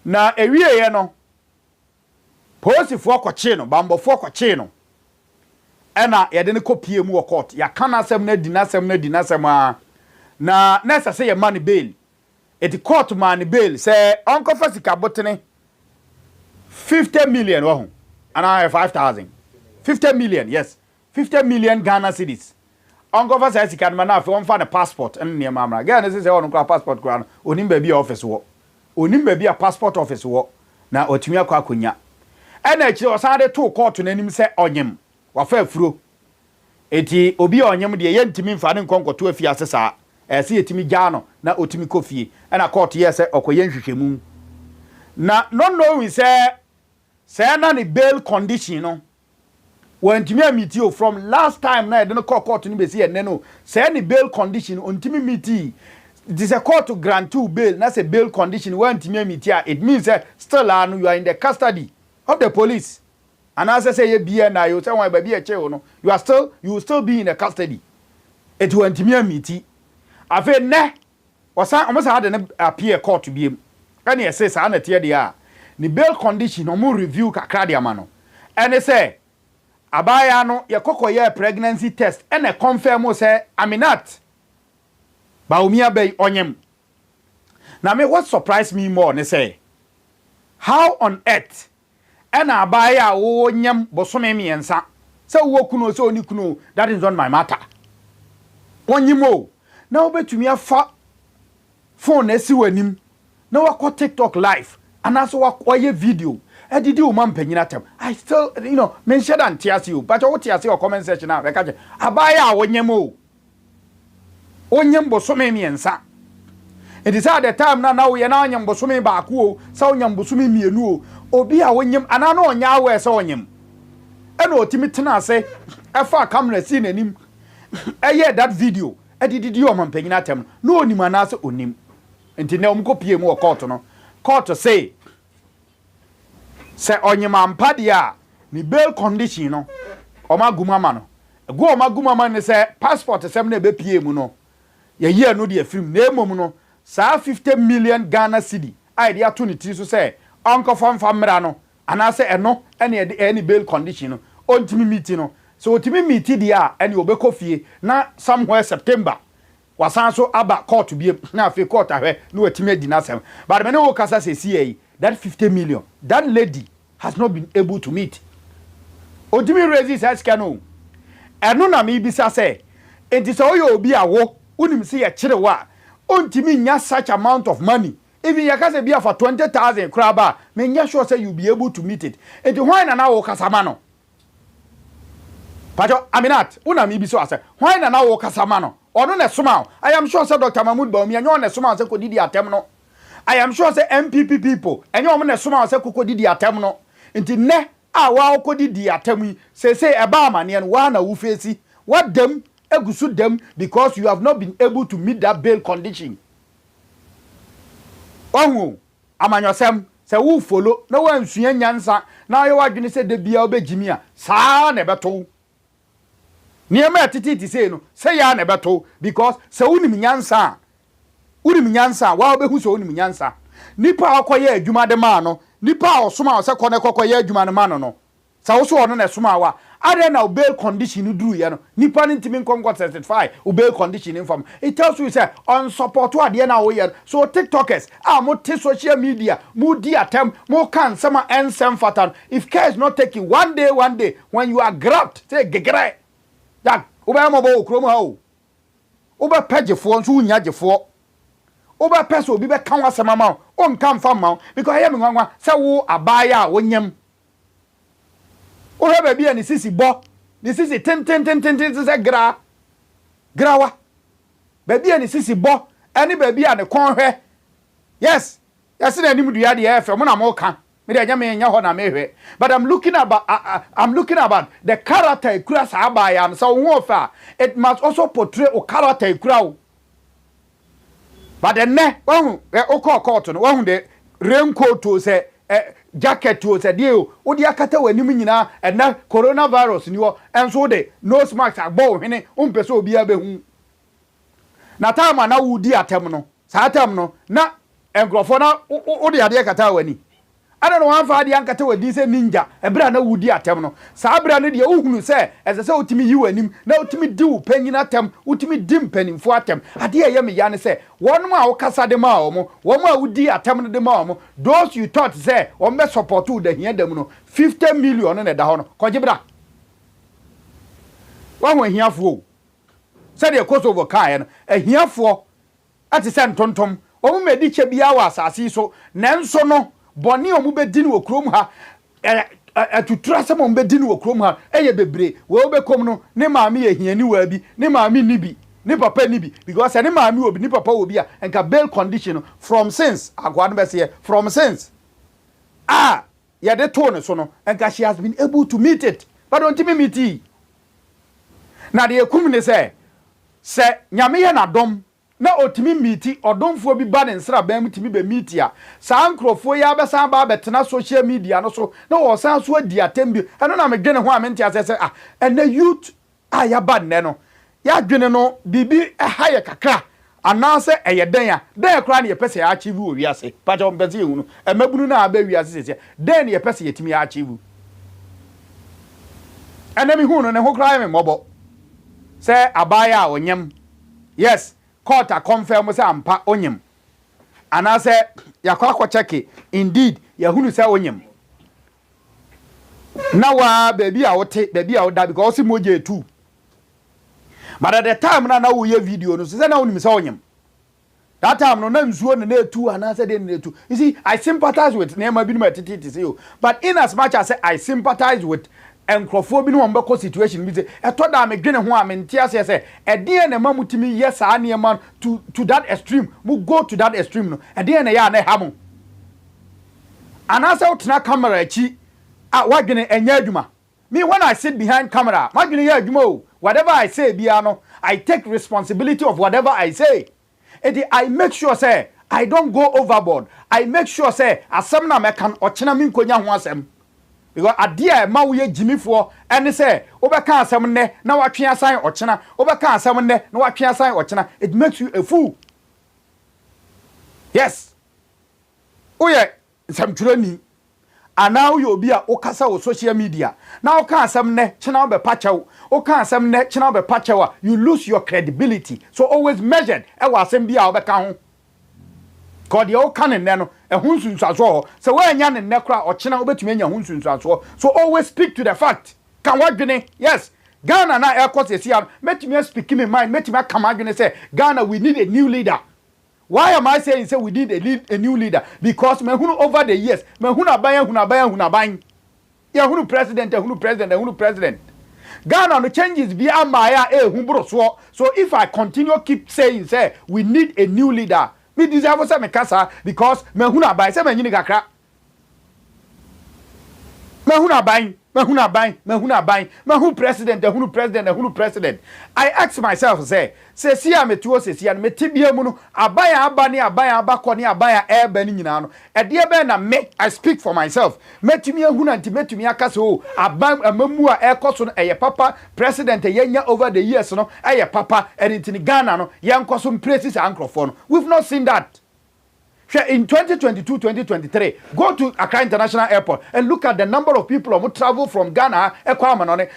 na ewie ye no posifo akoche no bambofo akoche no ena ye de ne kopie mu wo court ya kan asem na dinasem na nesa say ye man bail eti court man bail say onko fasika botene 50 million wo hu and I have 5,000. 50 million, yes. 50 million Ghana cedis. Uncle for says he can manage one for the passport and near Mamma. Ghana says, I want to passport ground. Onim baby office work. Onim baby a passport office work. Now, Otimia Kwakunya. And actually, was added to court to name say on him. What fair through. Eti obi on him, the yen to me finding conquer 2 years. I see it to me Gano, now Otimi Kofi, and I caught yes, or Koyen Shimu. Now, not knowing, say, na ni bail condition no when timi meet you from last time na dey no court ni be say no say ni bail condition on timi meet this a court to grant you bail na say bail condition when timi meet it means still you are in the custody of the police and as I say you be na you say why baby e che no you will still be in the custody it when timi meet afa ne osan almost had an appear court to be and he say say na tie dia ni bail condition omo review kakra de amano ene say abaya no ye kokoye pregnancy test ene confirm say Aminat Baumia bay onyem na me what surprised me more ne say how on earth ena abaya wo nyem bosome miensa say wo kuno say oni kuno that is not my matter onyimo na obetumi afa phone esi wanim na wako TikTok live and also why video edidi o man panyina tem I still mention and tiase you but what tiase or comment section na we ka je abaya wonyem o onyem bosome miensa it is at the time na we na onyem bosome ba ko o sa onyem bosome mienu o obi a wonyem ana na onya awe sa onyem ena otimi tena ase efa camera si nanim eye that video edidi o man panyina tem no onim ana se onim enti na omko pie mu o court no court say onyem ampa dia ni bail condition no omagumama no ego omagumama ne se passport sem na be pie mu no ye ye no de afrim na emom no saa 50 million Ghana cedi ai dia to ni ti so say onko famfa mra no ana se eno ene bail condition no ontimi meeting no so otimi meeting dia ene obekọ fie na somewhere September wasan so aba court bie na afi court ahwe no otimi adi na sem but me no wo kasa se see that 50 million that lady has not been able to meet otimi resist as cano eno na me bisa say enti so yo obi awo unim se ye kire wa ontimi nya such amount of money even yakase bia for 20,000 kraba me nya sure say you be able to meet it enti why na wo kasama no pajo Aminat una mi bisa say why na wo kasama no ono na soma I am sure say Dr. Mahmoud Bawumia nyo na soma say kodidi atem no I am sure say NPP people enyo mo na soma say kodidi atem no nti ne a wa kodidi atem yi say eba amane no wa na wo face what them egusu them because you have not been able to meet that bail condition. Onwo amanyosem se wo follow na wa nsua nyansa na yo wadwene se de bia obegimi a saa na beto. Niema atiti say no say ya na beto because se unim nyansa wa obehu se unim nyansa nipa akoye adwuma de ma no nipa osoma se kone kokoye adwuma ne ma no sa wo so ono na soma wa ade na bail condition duru ye no nipa ntimi nkonko certify bail condition inform it tells you say on support ade na wo ye so tiktokers mo te social media mo di atem mo kan sama ensem fatan if care is not taken one day when you are grabbed say gegere ya wo ba mo bo okrom ha o wo ba pagefo nso unya gefo wo ba peso obi be kan wasema ma o nkan fa ma because I am nwanwa say wo abaya wonyem o hebe bia ni sisi bo ni sisi ten se grawa ba bia ni sisi bo ani ba bia ne kon hwe yes na anim dua de efe mo na mo ka me de nya ho na me hwe but I'm looking about the character ikura sa abaya am so wo fa it must also portray o character ikura o but the ne wo o court no wo de raincoat to say jacket to say dio wo dia kata wanim nyina na coronavirus ni wo enso de nose mask agbo hene umpese obi abehu na time na wo di atem no sa atem no na engrofo na wo de ade kata wani ana no wan fa ade ankata wadi se ninja ebra na wo di atem no sa abra ne de ohunu se ese se otimi yi wanim na otimi di wo panyina atem otimi di mpanimfo atem ade ye me ya ne se wonu a wo kasa de ma omo womo a wo di atem ne de ma omo those you thought say o me support wo da hia dem no 50 million ne da ho no kogibra wa ho hiafo se de Kosovo kai no hiafo ati se ntontom o mo medi che bia wa asase so nenso no boni omu bedini wo krom ha atutura se mo bedini wo krom ha eye bebre wo bekom no ne maami ye hiani wa bi ne maami ni bi ne papa ni bi because ne maami obi ne papa obi a enka bail condition from since agwado be se from since ya de tone so no enka she has been able to meet it but don't me meet it na de ekum ne se nyame ye na dom na otimi meeti odomfo bi ba ne nsra ba mutimi be meeti a saa nkrofo ya be san ba betena social media no so na wo san so adi atembi eno na megene ho amenti asese ena youth ya ba ne no ya dwene no bibi haye kakra anase eyeden ya den kra ne yepese ya achieve wo wiase paja ombezi ehunu emabunu na aba wiase sese den ne yepese yetimi ya achieve ena mi hu no ne ho kra me mobo se abaya onyem yes court a confirm say ampa onyem anase yakwa check indeed yahunu say onyem na wa baby a wote baby a woda because o moje too but at the time na wo ye video no say na wonu say onyem That time no na nsuo ne two and I said ne two. You see, I sympathize with Nema Binu Titi see you. But in as much as I sympathize with Encrophobia no mbeko situation we say e to da me dwene ho a me ntia say e de na mamutimi yes ane man to that extreme. Mu go to that extreme no. E de na ya na ha mo. Anasa utna camera echi wadwene enya adwuma. Me when I sit behind camera, wadwene ya adwuma o. Whatever I say bia no, I take responsibility of whatever I say. I make sure say I don't go overboard. I make sure say asem na me kan ochena mi nkonya ho asem. Because adia ma wo ye jimi fo ene say obeka asem ne na watwe asan ochena, obeka asem ne na watwe asan ochena. It makes you a fool. Yes. Oye samtulani ana uyo obi a okasa wo social media na oka asem ne chena be pachew oka asem ne chena be pachew you lose your credibility. So always measured e wa asem bia obeka ho god ye oka ne no e hunsunsuaso so we anya ne kra o chena obetumi anya hunsunsuaso. So always speak to the fact. Kan wadwene yes Ghana na e course sia metumi speak in mind metumi come adwene say Ghana we need a new leader. Why am I saying say we need a new leader? Because me hunu over the years, me hunu abayan. Ya hunu president. Ghana no changes be amaya humbro so if I continue keep saying say we need a new leader, me deserve say me kasa because me hunu abayan say me nyini kakra. Me hunu president. I ask myself say sia me tuo sia me tibia mu no abaya abako ne abaya eba ni nyina no e de be na me I speak for myself metumi ehunu anti metumi akase o amamu a ekoso no eye papa president yenya over the years no eye papa enti ni Ghana no yenkoso praises ankrofo no. We've not seen that. In 2022-2023, go to Accra International Airport and look at the number of people who travel from Ghana.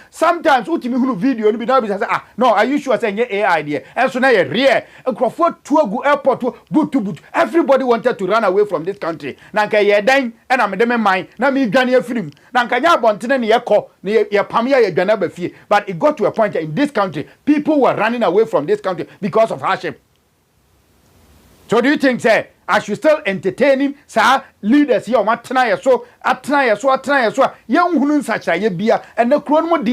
Sometimes, ultimate video say, no, are you sure saying AI idea? And so now you're rare. And Crawford to go airport to boot. Everybody wanted to run away from this country. Nanka ye dying, and I'm a mind. Now me Ghana film. Nanka ya bontene ni yeko ni ya pamia ya Ghana befi. But it got to a point in this country, people were running away from this country because of hardship. So do you think, say, I should still entertain him, sir, leaders here, atena yeso, young hunun such a bia, and the chronomo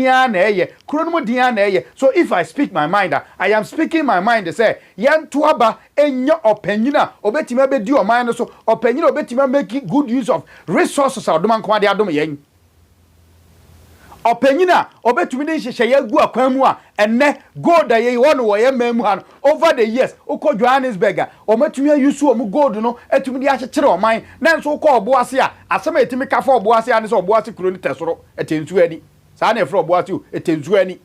diane. So if I speak my mind, I am speaking my mind to say, yan tuaba, and your opinion, obetima be do a mind so, opinion, obetima making good use of resources, or doman quadia domain. Opiniona obetumi ne hyehyeye gu akwamu a enne gold aye wono wo ye mamu ha over the years ukọ Johannesburg ometumi ayusu omu gold no etumi de akyekere oman na nso ukọ oboase a asema etimi ka fa oboase a ne so oboase kuro ni tesoro etensu ani saa na efro oboase o etensu ani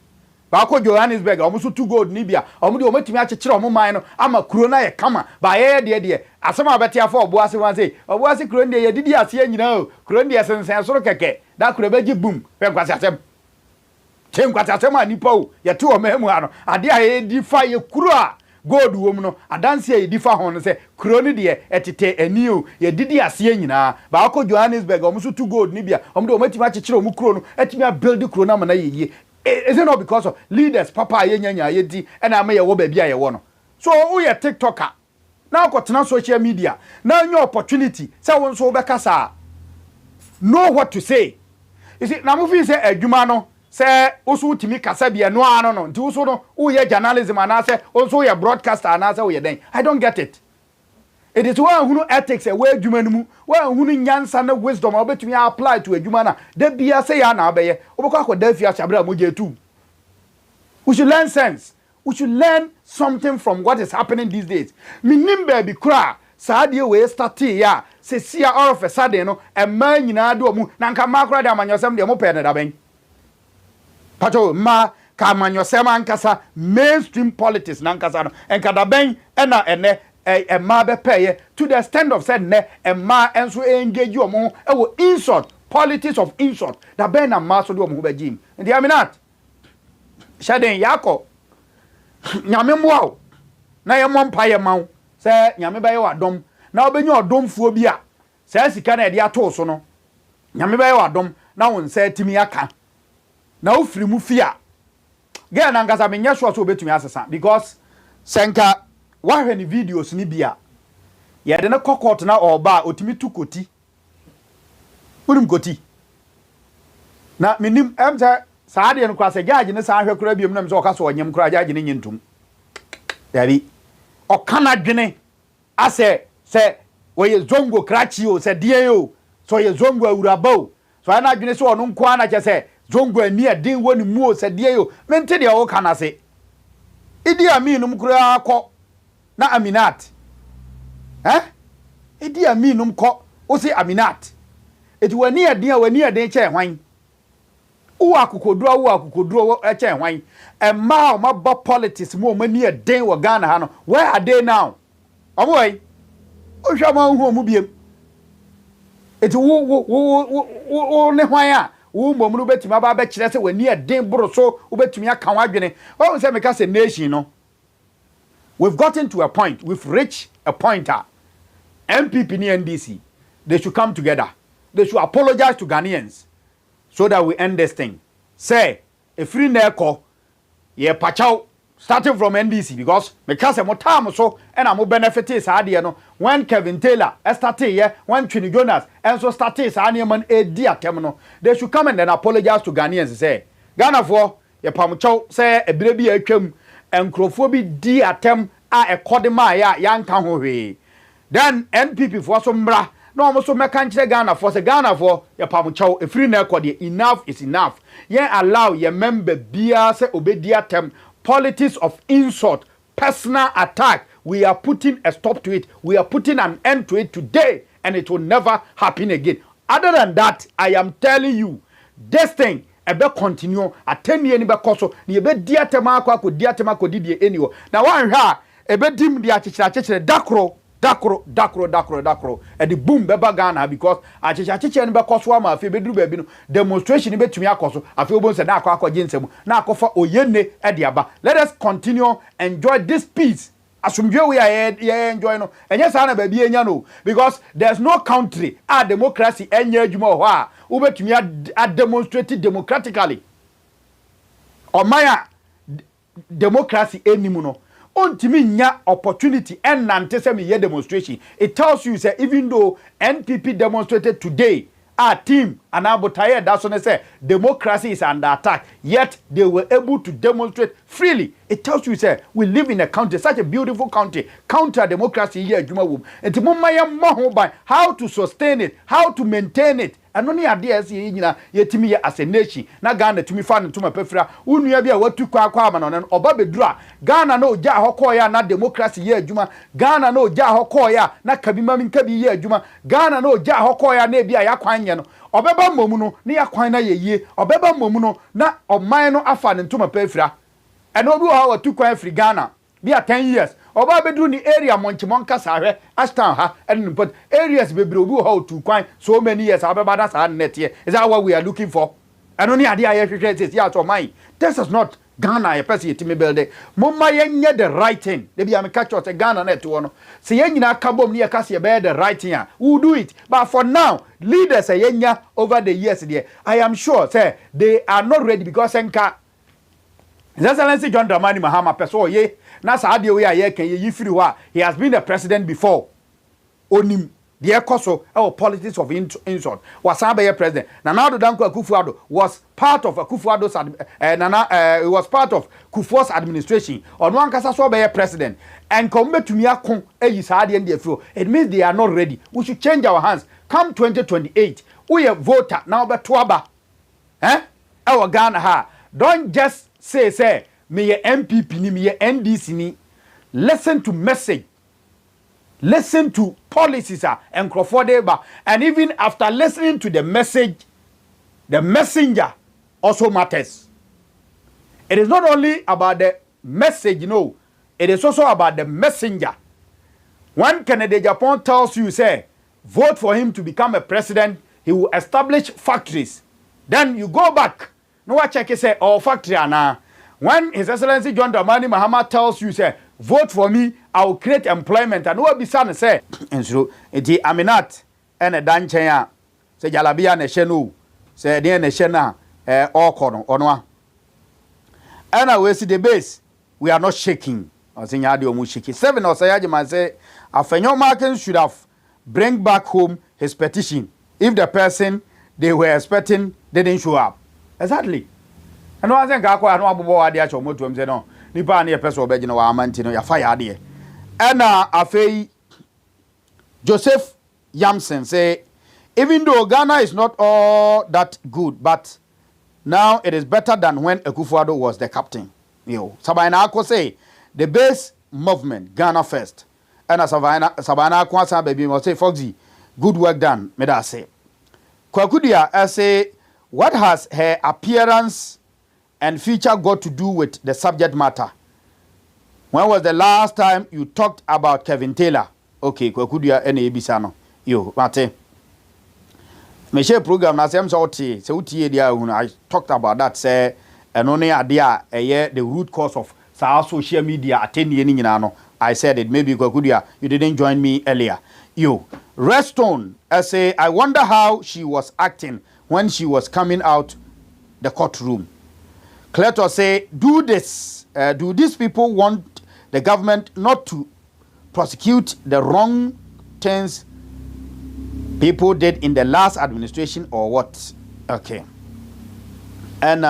ba ko Johannesburg omuso tu gold ni bia omu de ometumi akyekere omu man no ama kuro na ye kama ba ye de asema abeti afa oboase wan say oboase kuro ni ye didi ase anyina o kuro ni sensen soro keke da kuro beji boom pe kwase asem tenkwata asem anipa o ye te o mamu ano ade a ye di fa ye kuro a gold wo mu no adanse ye di fa ho no se kuro ni de etete ani o ye didi ase anyina ba ko Johannesburg omuso tu gold ni bia omu de ometimi akyekere omu kuro no etimi a build kuro na mana ye is it not because of leaders papa ye nyanya ye di and am ye wo ba bia ye wo no so wo ye TikToker now ko tena social media now your opportunity say won so be kasa know what to say. You see na mo fi say adwuma no say oso utimi kasa bia no ano no nti oso no wo ye journalism ana say oso ye broadcaster ana say wo ye den. I don't get it. It is one who ethics a way adwuma no mu one who nyansa na wisdom obetumi apply to adwuma na da bia say ya na abeye obekọ akoda fi ashabra moje tu. We should learn sense. We should learn something from what is happening these days. Minimbe bi kra saade we start ya se sia all of a sudden no e man nyina do mu na nka makra da amanyosem de mo pe ne da ben. Pato ma ka amanyosem ankasa mainstream politics na ankasa no enka da ben na ene e ma be peye to the stand of said ne e ma enso engage omo e wo insult politics of insult da ben na ma so do omo be jim. Ndi aminat shaden yako nyame mboa na ye mompa ye mawo se nyame baye wadom na obenye odomfuo bi a se sika na ede ato so no nyame baye wadom na won se timi aka na ofiri mu fi a ge na ngasa menye so obetumi asesa because senka wahwe ni videos ni bia ye de ne kokot na oba otimi tu koti unim koti na minim emza saade no kwase judge ne sa hwe kura biom na mse okaso onyem kura judge ne nyintum yabi okana dwene ase se oye zongo krachi o se die yo so ye zongo awuraba so ana dwene se ono nko ana che se zongo ani adin woni mu o se die yo mente de o kana se Idi Amin kura akọ na Aminat Idi Amin ko o se Aminat eti wani adin che hwan wo akokoduro che hwan emma o mabba politics mo mani adin wo Ghana ha no where are they now oboy o hwa ma hu mu biem eti wo ne hwan a wo momru betimi aba be kire se wani adin boro so wo betimi aka wadwene o se meka se nation no we've gotten to a point, we've reached a point NPP and NDC, they should come together. They should apologize to Ghanaians so that we end this thing. Say, a free neko, ye pachao, starting from NDC, because more time so, and I'm benefit is no. When Kevin Taylor, started when Trini Jonas, and so started Saniaman a dear terminal, they should come and then apologize to Ghanaians. Say, Ghana for ye pamucho, say a baby a kem, and Crophobia di attempt a kodema ya yanka howe. Then NPP for some bra, no almost make Ghana for se Ghana for ya pamucho, a free nekodi, enough is enough. Ye allow ye member bia se obedia term, politics of insult, personal attack. We are putting a stop to it. We are putting an end to it today, and it will never happen again. Other than that, I am telling you, this thing ebe continue atenie ni be koso ni ebe diatema akwa diatema kodidie eniwo na wan hwa ebe dim dia chichira dakro e the boom beba Ghana because achichira ni be koso ama afi be duru ba bi no demonstration be tumi akoso afi obon se na akwa jinsem na akofa oyene e de aba. Let us continue enjoy this peace asumdwe we are enjoy no enye sa na ba bi enya no because there's no country a democracy enya adwuma ho a ubetumi a demonstrate democratically omaya democracy enimu no ontimi nya opportunity and nante se me ye demonstration. It tells you say even though NPP demonstrated today, our team and Abotaye that's when they say democracy is under attack, yet they were able to demonstrate freely. It tells you say we live in a country, such a beautiful country, counter democracy here juma wum enti momaya mo by how to sustain it, how to maintain it. And only idea is yetimi as a nation na Ghana tumi fa no tuma pefra unua bia watu kwa ama no oba bedura Ghana no ja hokọ ya na democracy ye adwuma Ghana no ja hokọ ya na kabima minka bi ye adwuma Ghana no ja hokọ ya na bia yakwan nye no obeba momu no na yakwan na yeye obeba momu no na oman no afa ne tuma pefra and obi ho watu kwa afri Ghana bia 10 years oba bedru ni area monchimonka sahwe ashtan ha and but areas bebre obi ho tu kwan so many years abeba da sa net here is that what we are looking for and only idea here says yeah to mine this is not Ghana a person yetimi build momma yenye the right thing they be am catch us Ghana net no say yenyina kabom ne yakase ye be the right thing we do it but for now leaders yenya over the years there I am sure say they are not ready because enka His Excellency John Dramani Mahama peso ye na saade we aye kan ye yifiri ho a he has been a president before onim the ekoso our politics of insult was a president Nana Danko Akufo-Addo was part of Akufo-Addo's it was part of Kufuor's administration on one kasa so be president and come to me akon eyi saade and the fro it means they are not ready. We should change our hands come 2028 we a voter now be toaba our Ghana ha don't just say me ye NPP ni me ye NDC ni listen to message, listen to policies and crofodeba and even after listening to the message the messenger also matters. It is not only about the message, it is also about the messenger. When Kennedy Japan tells you say vote for him to become a president, he will establish factories, then you go back no what check say oh factory ana. When His Excellency John Dramani Mahama tells you say vote for me, I will create employment and what be son say and so eti Aminat and a danchen say jalabia ne shenu say de ne shena okono onwa and I will see the base we are not shaking Osinya de omushiki 7 Osayaji man say Afenyo Markins should have bring back home his petition if the person they were expecting didn't show up. Exactly. And one thing I no abobo ade a chomo to say no nipa na ye person obegina wa amanti no ya fire ade. And afei Joseph Yamson say even though Ghana is not all that good, but now it is better than when Akufo-Addo was the captain. Yo, Sabina Ako say the base movement Ghana first. And Sabina Kwanza baby must say Foxy, good work done. Me da say. Kwakudia I say what has her appearance and feature got to do with the subject matter? When was the last time you talked about Kevin Taylor? Okay, Kwakudia NABC no. Yo, mate. Me share program na say utie dia I talked about that say and only idea the root cause of social media attending ni nyina no. I said it maybe Kwakudia you didn't join me earlier. Yo, Redstone I say I wonder how she was acting when she was coming out the courtroom. Cleto say do these people want the government not to prosecute the wrong things people did in the last administration or what? Okay. And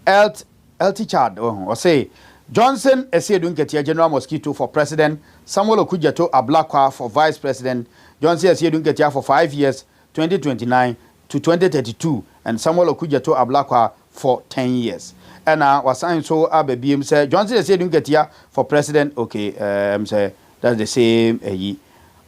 LT Chad or say Johnson Esiedunketia General Mosquito for president, Samuel Okudzeto Ablakwa for vice president, Johnson Esiedunketia for 5 years, 2029 to 2032, and Samuel Okudzeto Ablakwa for 10 years. And was signed so BM say Johnson Esiedunketia for president. Okay, say that's the same.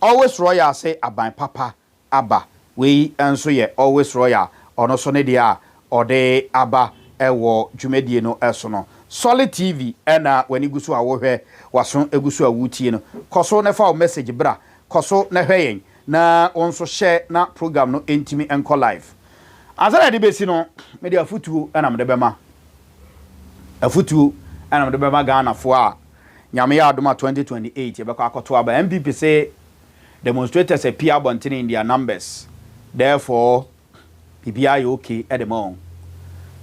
Always royal say aban papa aba we enso ye always royal ono so ne dia ode aba ewo dwumedie no eso no Solid TV ena wani gusu awohwe waso egusu awutie no koso ne fa message bra koso ne hweyen na onso share na program no entimi enko live azara de besi no me dia futu ena me de bema afutu ena me de bema Ghana fo a nyame ya adoma 2028 yebekọ akoto aba NPP say demonstrators appear bonting in their numbers. Therefore, PPI okay at the moment.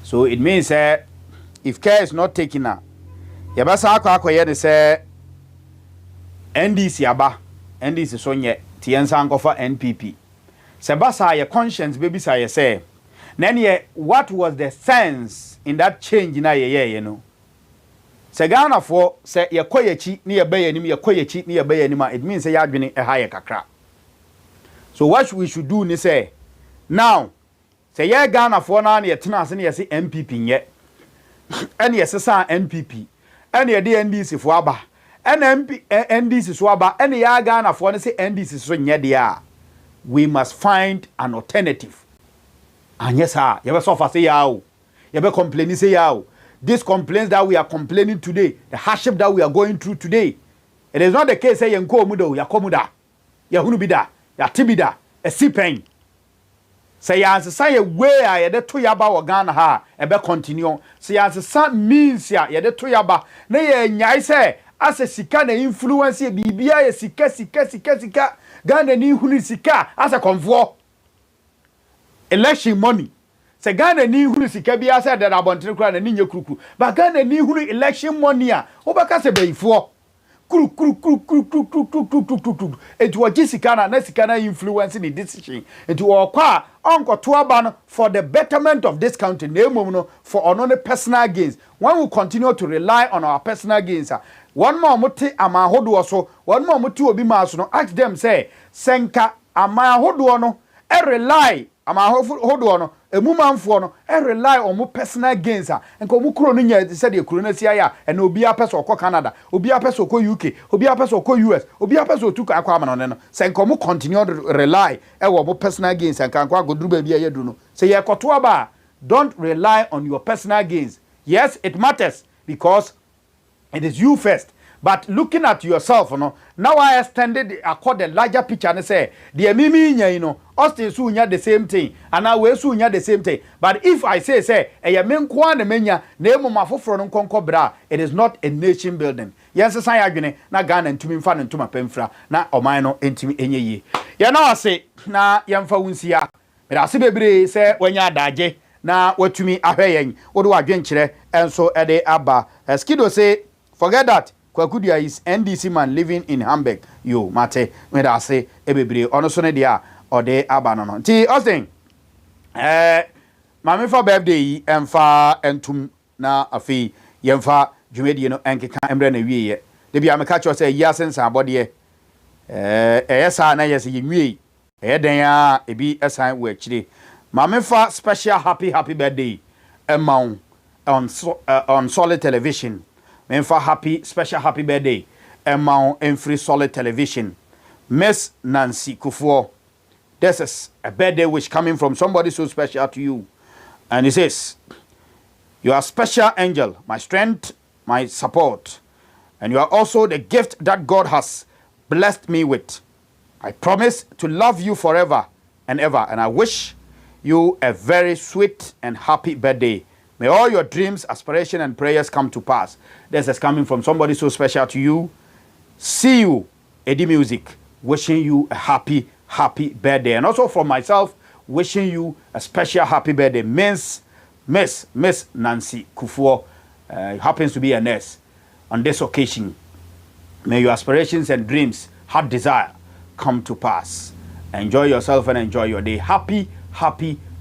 So it means if care is not taken now, yabasa akwa say NDC aba, NDC sonye tiensa ankofa NPP. Sebasa your conscience baby say, then what was the sense in that change na you know? Se Ghana for se ye koyechi ni ye baye nim ye koyechi ni ye baye nim it means say yadwene e higher kakra. So what we should do ni say now se ye Ghana for na ye tena ase ni ye se MPP nye ene ye sesa NPP ene ye de NDC for aba ene NDC so aba ene ya Ghana for ni se NDC so nye de a we must find an alternative. And yes sir ye be suffer say ya o ye be complain say ya o. These complaints that we are complaining today, the hardship that we are going through today, it is not the case say yenko mudo ya komuda ya hunubida ya tibida a sipen say ya say where ya de to yaba wa Ghana ha e be continue say ya say means ya de to yaba na ye nyai say as a sika na influence bibia ya sika Ghana ni hunu sika as a convo election money. Se Ghana ni hunu sika bia say that abontene kura na ni nye kuruku ba Ghana ni hunu election money a obaka se beifo kuru etu oji sika na sika na influence the decision etu okwa onkoto aba no for the betterment of this country na emom no for ono personal gains. When we continue to rely on our personal gains one more muti ama hodo so one more muti obi ma so no ask them say senka ama hodo no e rely ama hodo no emumanfo no e rely on mo personal gains enko mo kuro no nya se de kuro na sia ya e na obi apeso okọ Canada obi apeso okọ UK obi apeso okọ US obi apeso otuka akwa ama no se enko mo continue to rely e wo mo personal gains enka akwa goduru ba bia yedu no se ye koto aba don't rely on your personal gains. Yes, it matters because it is you first. But looking at yourself, now I extended across the larger picture and say, the mimi, Austin soon the same thing, and I will soon the same thing. But if I say, a men kwan menya, name of my from Concobra, it is not a nation building. Yes, I agree, na Ghana and to me fan and to my penfra, na o mino intimate any ye. Ya now I say, na yamfa unsia, but I see baby say when ya daje, na what to me a haying, what do I venture, and so a day abba, as Kido say, Forget that. Kwakudia is NDC man living in Hamburg. You, Mate, when I say, Ebebre, Onosone dia, or de Abanono. T. Austin, Mammy for birthday, Emfa, Entum, na a fee, Yemfa, Jumediano, Anka, Embrane, ye. The Biamacacho say, yes, and somebody, yes, I yes, ye, then a be a sign where chili. Mammy for special happy birthday, amount on solid television. Memfa special happy birthday. Emma and free solid television. Miss Nancy Kufuor. This is a birthday which coming from somebody so special to you. And he says, you are a special angel, my strength, my support. And you are also the gift that God has blessed me with. I promise to love you forever and ever. And I wish you a very sweet and happy birthday. May all your dreams, aspirations, and prayers come to pass. This is coming from somebody so special to you. See you, Eddie Music, wishing you a happy birthday. And also from myself, wishing you a special happy birthday. Miss Nancy Kufuor happens to be a nurse on this occasion. May your aspirations and dreams, heart desire, come to pass. Enjoy yourself and enjoy your day. Happy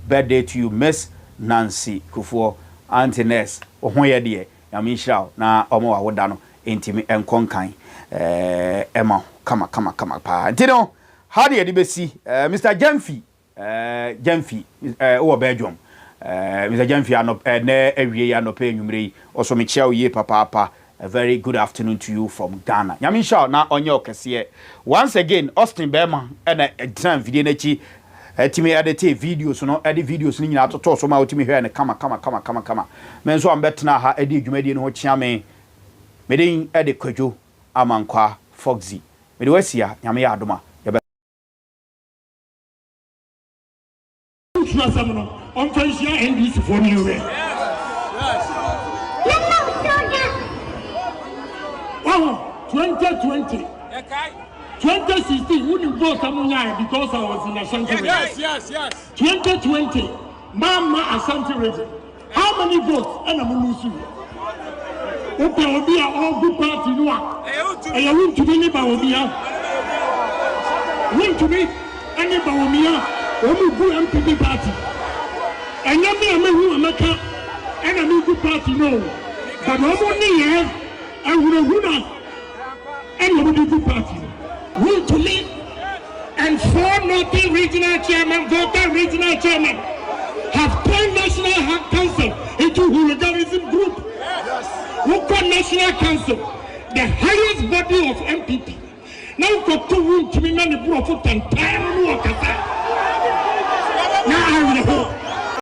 birthday to you, Miss Nancy Kufuor. Auntie Ness, Ohoya dear, Yamisha, na Omo Wodano, Intimi and Konkai, Emma, come pa. Tino, how do you Mr. Gemfi, over Belgium. Mr. Gemfi, I know, every year, no pay you, also Michelle, ye, papa. A very good afternoon to you from Ghana. Yamisha, now on your case once again, Austin Berman, and a time video. Timi edit videos no edit videos ni nyina toto so ma otimi hwe na kama men so am betna ha edit dwumadi no chia me medin edit kwadwo amankwa Foxy mede wasia nyame ya adoma ya on fancy NDC for you. Yes. Wow, 2020. 2016, wouldn't vote because I was in Ashanti region. Yes. 2020, Mama Ashanti region. How many votes? And I'm losing. Okay, will be all good party. And I want to be anybody. Want to be anybody. Only good NPP party. And I'm who America and I'm a good party. No, but I'm only here. I would have won. And I'm a good party. Wontumi and 4 Northern Regional Chairman, voter Regional Chairman, have turned National Council into hooliganism group. Who call National Council the highest body of NPP. Now for 2 Wontumi and the Bro for 10 times.